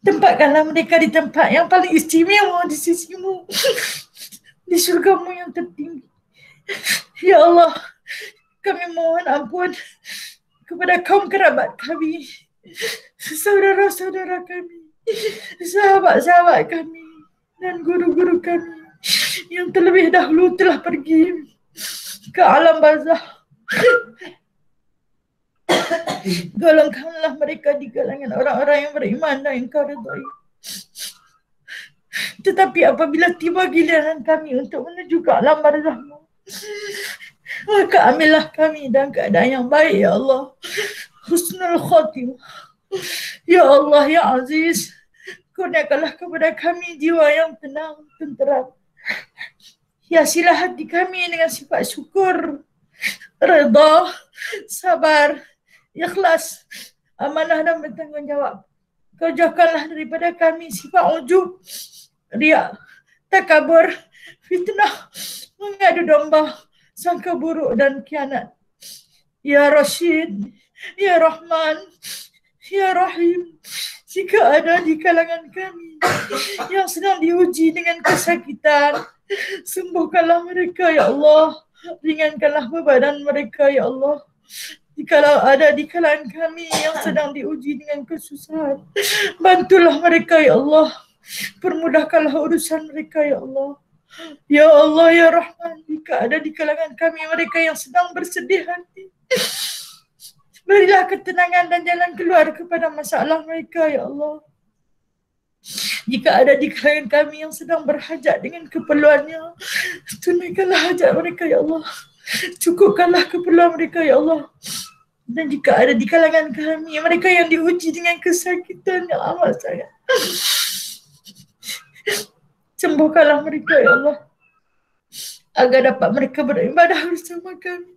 Tempatkanlah mereka di tempat yang paling istimewa di sisimu, di syurgamu yang tertinggi. Ya Allah, kami mohon ampun kepada kaum kerabat kami, saudara-saudara kami, sahabat-sahabat kami, dan guru-guru kami yang terlebih dahulu telah pergi ke alam barzah. Golongkanlah mereka di kalangan orang-orang yang beriman dan yang Kau ridhai. Tetapi apabila tiba giliran kami untuk menuju ke alam barzah-Mu, maka ambillah kami dalam keadaan yang baik, ya Allah. Husnul khatimah. Ya Allah, Ya Aziz, kurniakanlah kepada kami jiwa yang tenang, tenteram. Hiasilah hati kami dengan sifat syukur, redha, sabar, ikhlas, amanah dan bertanggungjawab. Kau jauhkanlah daripada kami sifat ujub, riak, takabur, fitnah, mengadu domba, sangka buruk dan khianat. Ya Rashid, Ya Rahman, Ya Rahim, jika ada di kalangan kami yang sedang diuji dengan kesakitan, sembuhkanlah mereka, Ya Allah. Ringankanlah beban mereka, Ya Allah. Jikalau ada di kalangan kami yang sedang diuji dengan kesusahan, bantulah mereka, Ya Allah. Permudahkanlah urusan mereka, Ya Allah. Ya Allah, Ya Rahman, jika ada di kalangan kami mereka yang sedang bersedih hati, berilah ketenangan dan jalan keluar kepada masalah mereka, Ya Allah. Jika ada di kalangan kami yang sedang berhajat dengan keperluannya, tunaikanlah hajat mereka, Ya Allah. Cukupkanlah keperluan mereka, Ya Allah. Dan jika ada di kalangan kami mereka yang diuji dengan kesakitan yang amat sangat, sembuhkanlah mereka, Ya Allah, agar dapat mereka beribadah bersama kami.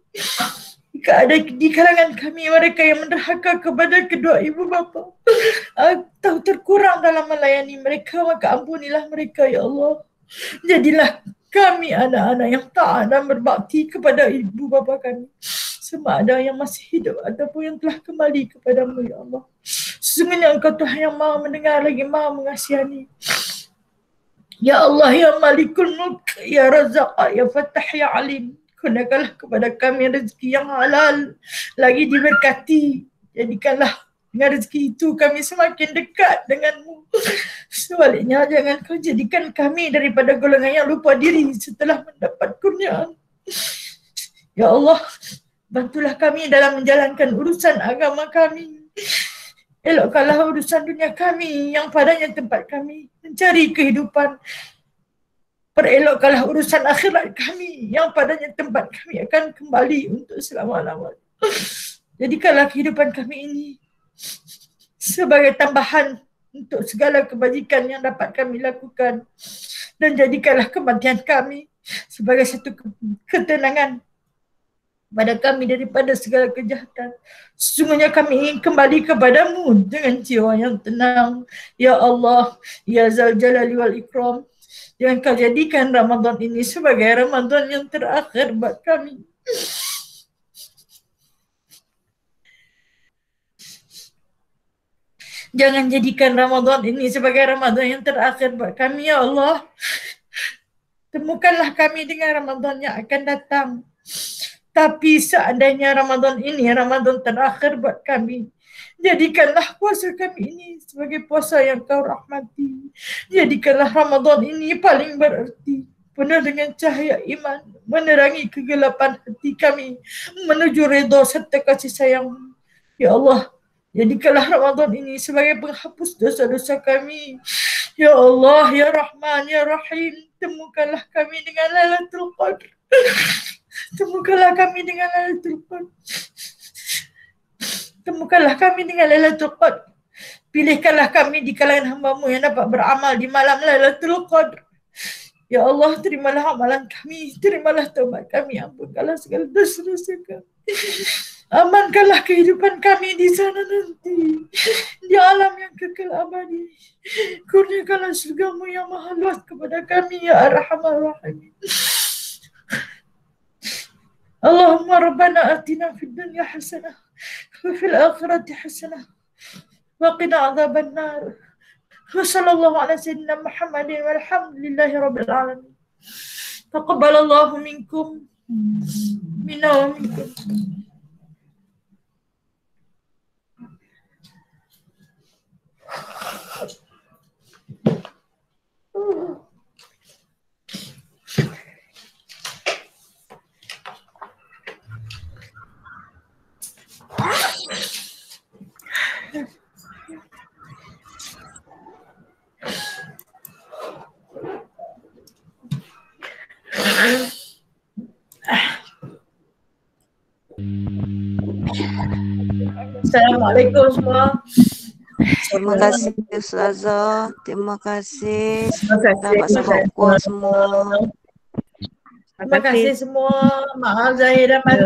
Jika ada di kalangan kami mereka yang menderhaka kepada kedua ibu bapa atau terkurang dalam melayani mereka, maka ampunilah mereka, Ya Allah. Jadilah kami anak-anak yang taat dan berbakti kepada ibu bapa kami, sama ada yang masih hidup ataupun yang telah kembali kepadamu, Ya Allah. Sesungguhnya Engkau Tuhan yang maha mendengar lagi maha mengasihani. Ya Allah, Ya Malikul Mulk, Ya Razzaq, Ya Fattah, Ya Alim, kurniakanlah kepada kami rezeki yang halal lagi diberkati. Jadikanlah dengan rezeki itu kami semakin dekat denganmu. Sebaliknya, jangan kau jadikan kami daripada golongan yang lupa diri setelah mendapat kurniaan. Ya Allah, bantulah kami dalam menjalankan urusan agama kami. Elokkanlah urusan dunia kami yang padanya tempat kami mencari kehidupan. Perelokkanlah urusan akhirat kami yang padanya tempat kami akan kembali untuk selama-lamanya. Jadikanlah kehidupan kami ini sebagai tambahan untuk segala kebajikan yang dapat kami lakukan. Dan jadikanlah kematian kami sebagai satu ketenangan pada kami daripada segala kejahatan. Sesungguhnya kami ingin kembali kepadamu dengan jiwa yang tenang. Ya Allah, Ya Zal Jalali wal Ikram, jangan kau jadikan Ramadan ini sebagai Ramadan yang terakhir buat kami. Jangan jadikan Ramadan ini sebagai Ramadan yang terakhir buat kami, Ya Allah. Temukanlah kami dengan Ramadan yang akan datang. Tapi seandainya Ramadan ini Ramadan terakhir buat kami, jadikanlah puasa kami ini sebagai puasa yang kau rahmati. Jadikanlah Ramadan ini paling berarti, penuh dengan cahaya iman, menerangi kegelapan hati kami, menuju redha serta kasih sayang. Ya Allah, jadikanlah Ramadan ini sebagai penghapus dosa-dosa kami. Ya Allah, Ya Rahman, Ya Rahim, temukanlah kami dengan Lailatul Qadar. Temukanlah kami dengan Lailatul Qadar. Temukanlah kami dengan Lailatul Qadar. Pilihkanlah kami di kalangan hamba-Mu yang dapat beramal di malam Lailatul Qadar. Ya Allah, terimalah amalan kami, terimalah taubat kami, ampunkanlah segala dosa-dosa kami. Amankanlah kehidupan kami di sana nanti, di alam yang kekal abadi. Kurniakanlah surga-Mu yang maha luas kepada kami, Ya Arhamar Rahimin. Allahumma Rabbana atina fid dunya hasanah wa fil akhirati hasanah wa qina adzaban nar. Wa sallallahu ala sayyidina Muhammadin walhamdulillahi rabbil alamin. Taqabbalallahu minkum minna wa minkum. Assalamualaikum semua.
Terima kasih Ustazah. Terima kasih sahabat-sahabat
kasih.
kuah semua.
Terima kasih semua. Maaf Zahir dan Mas.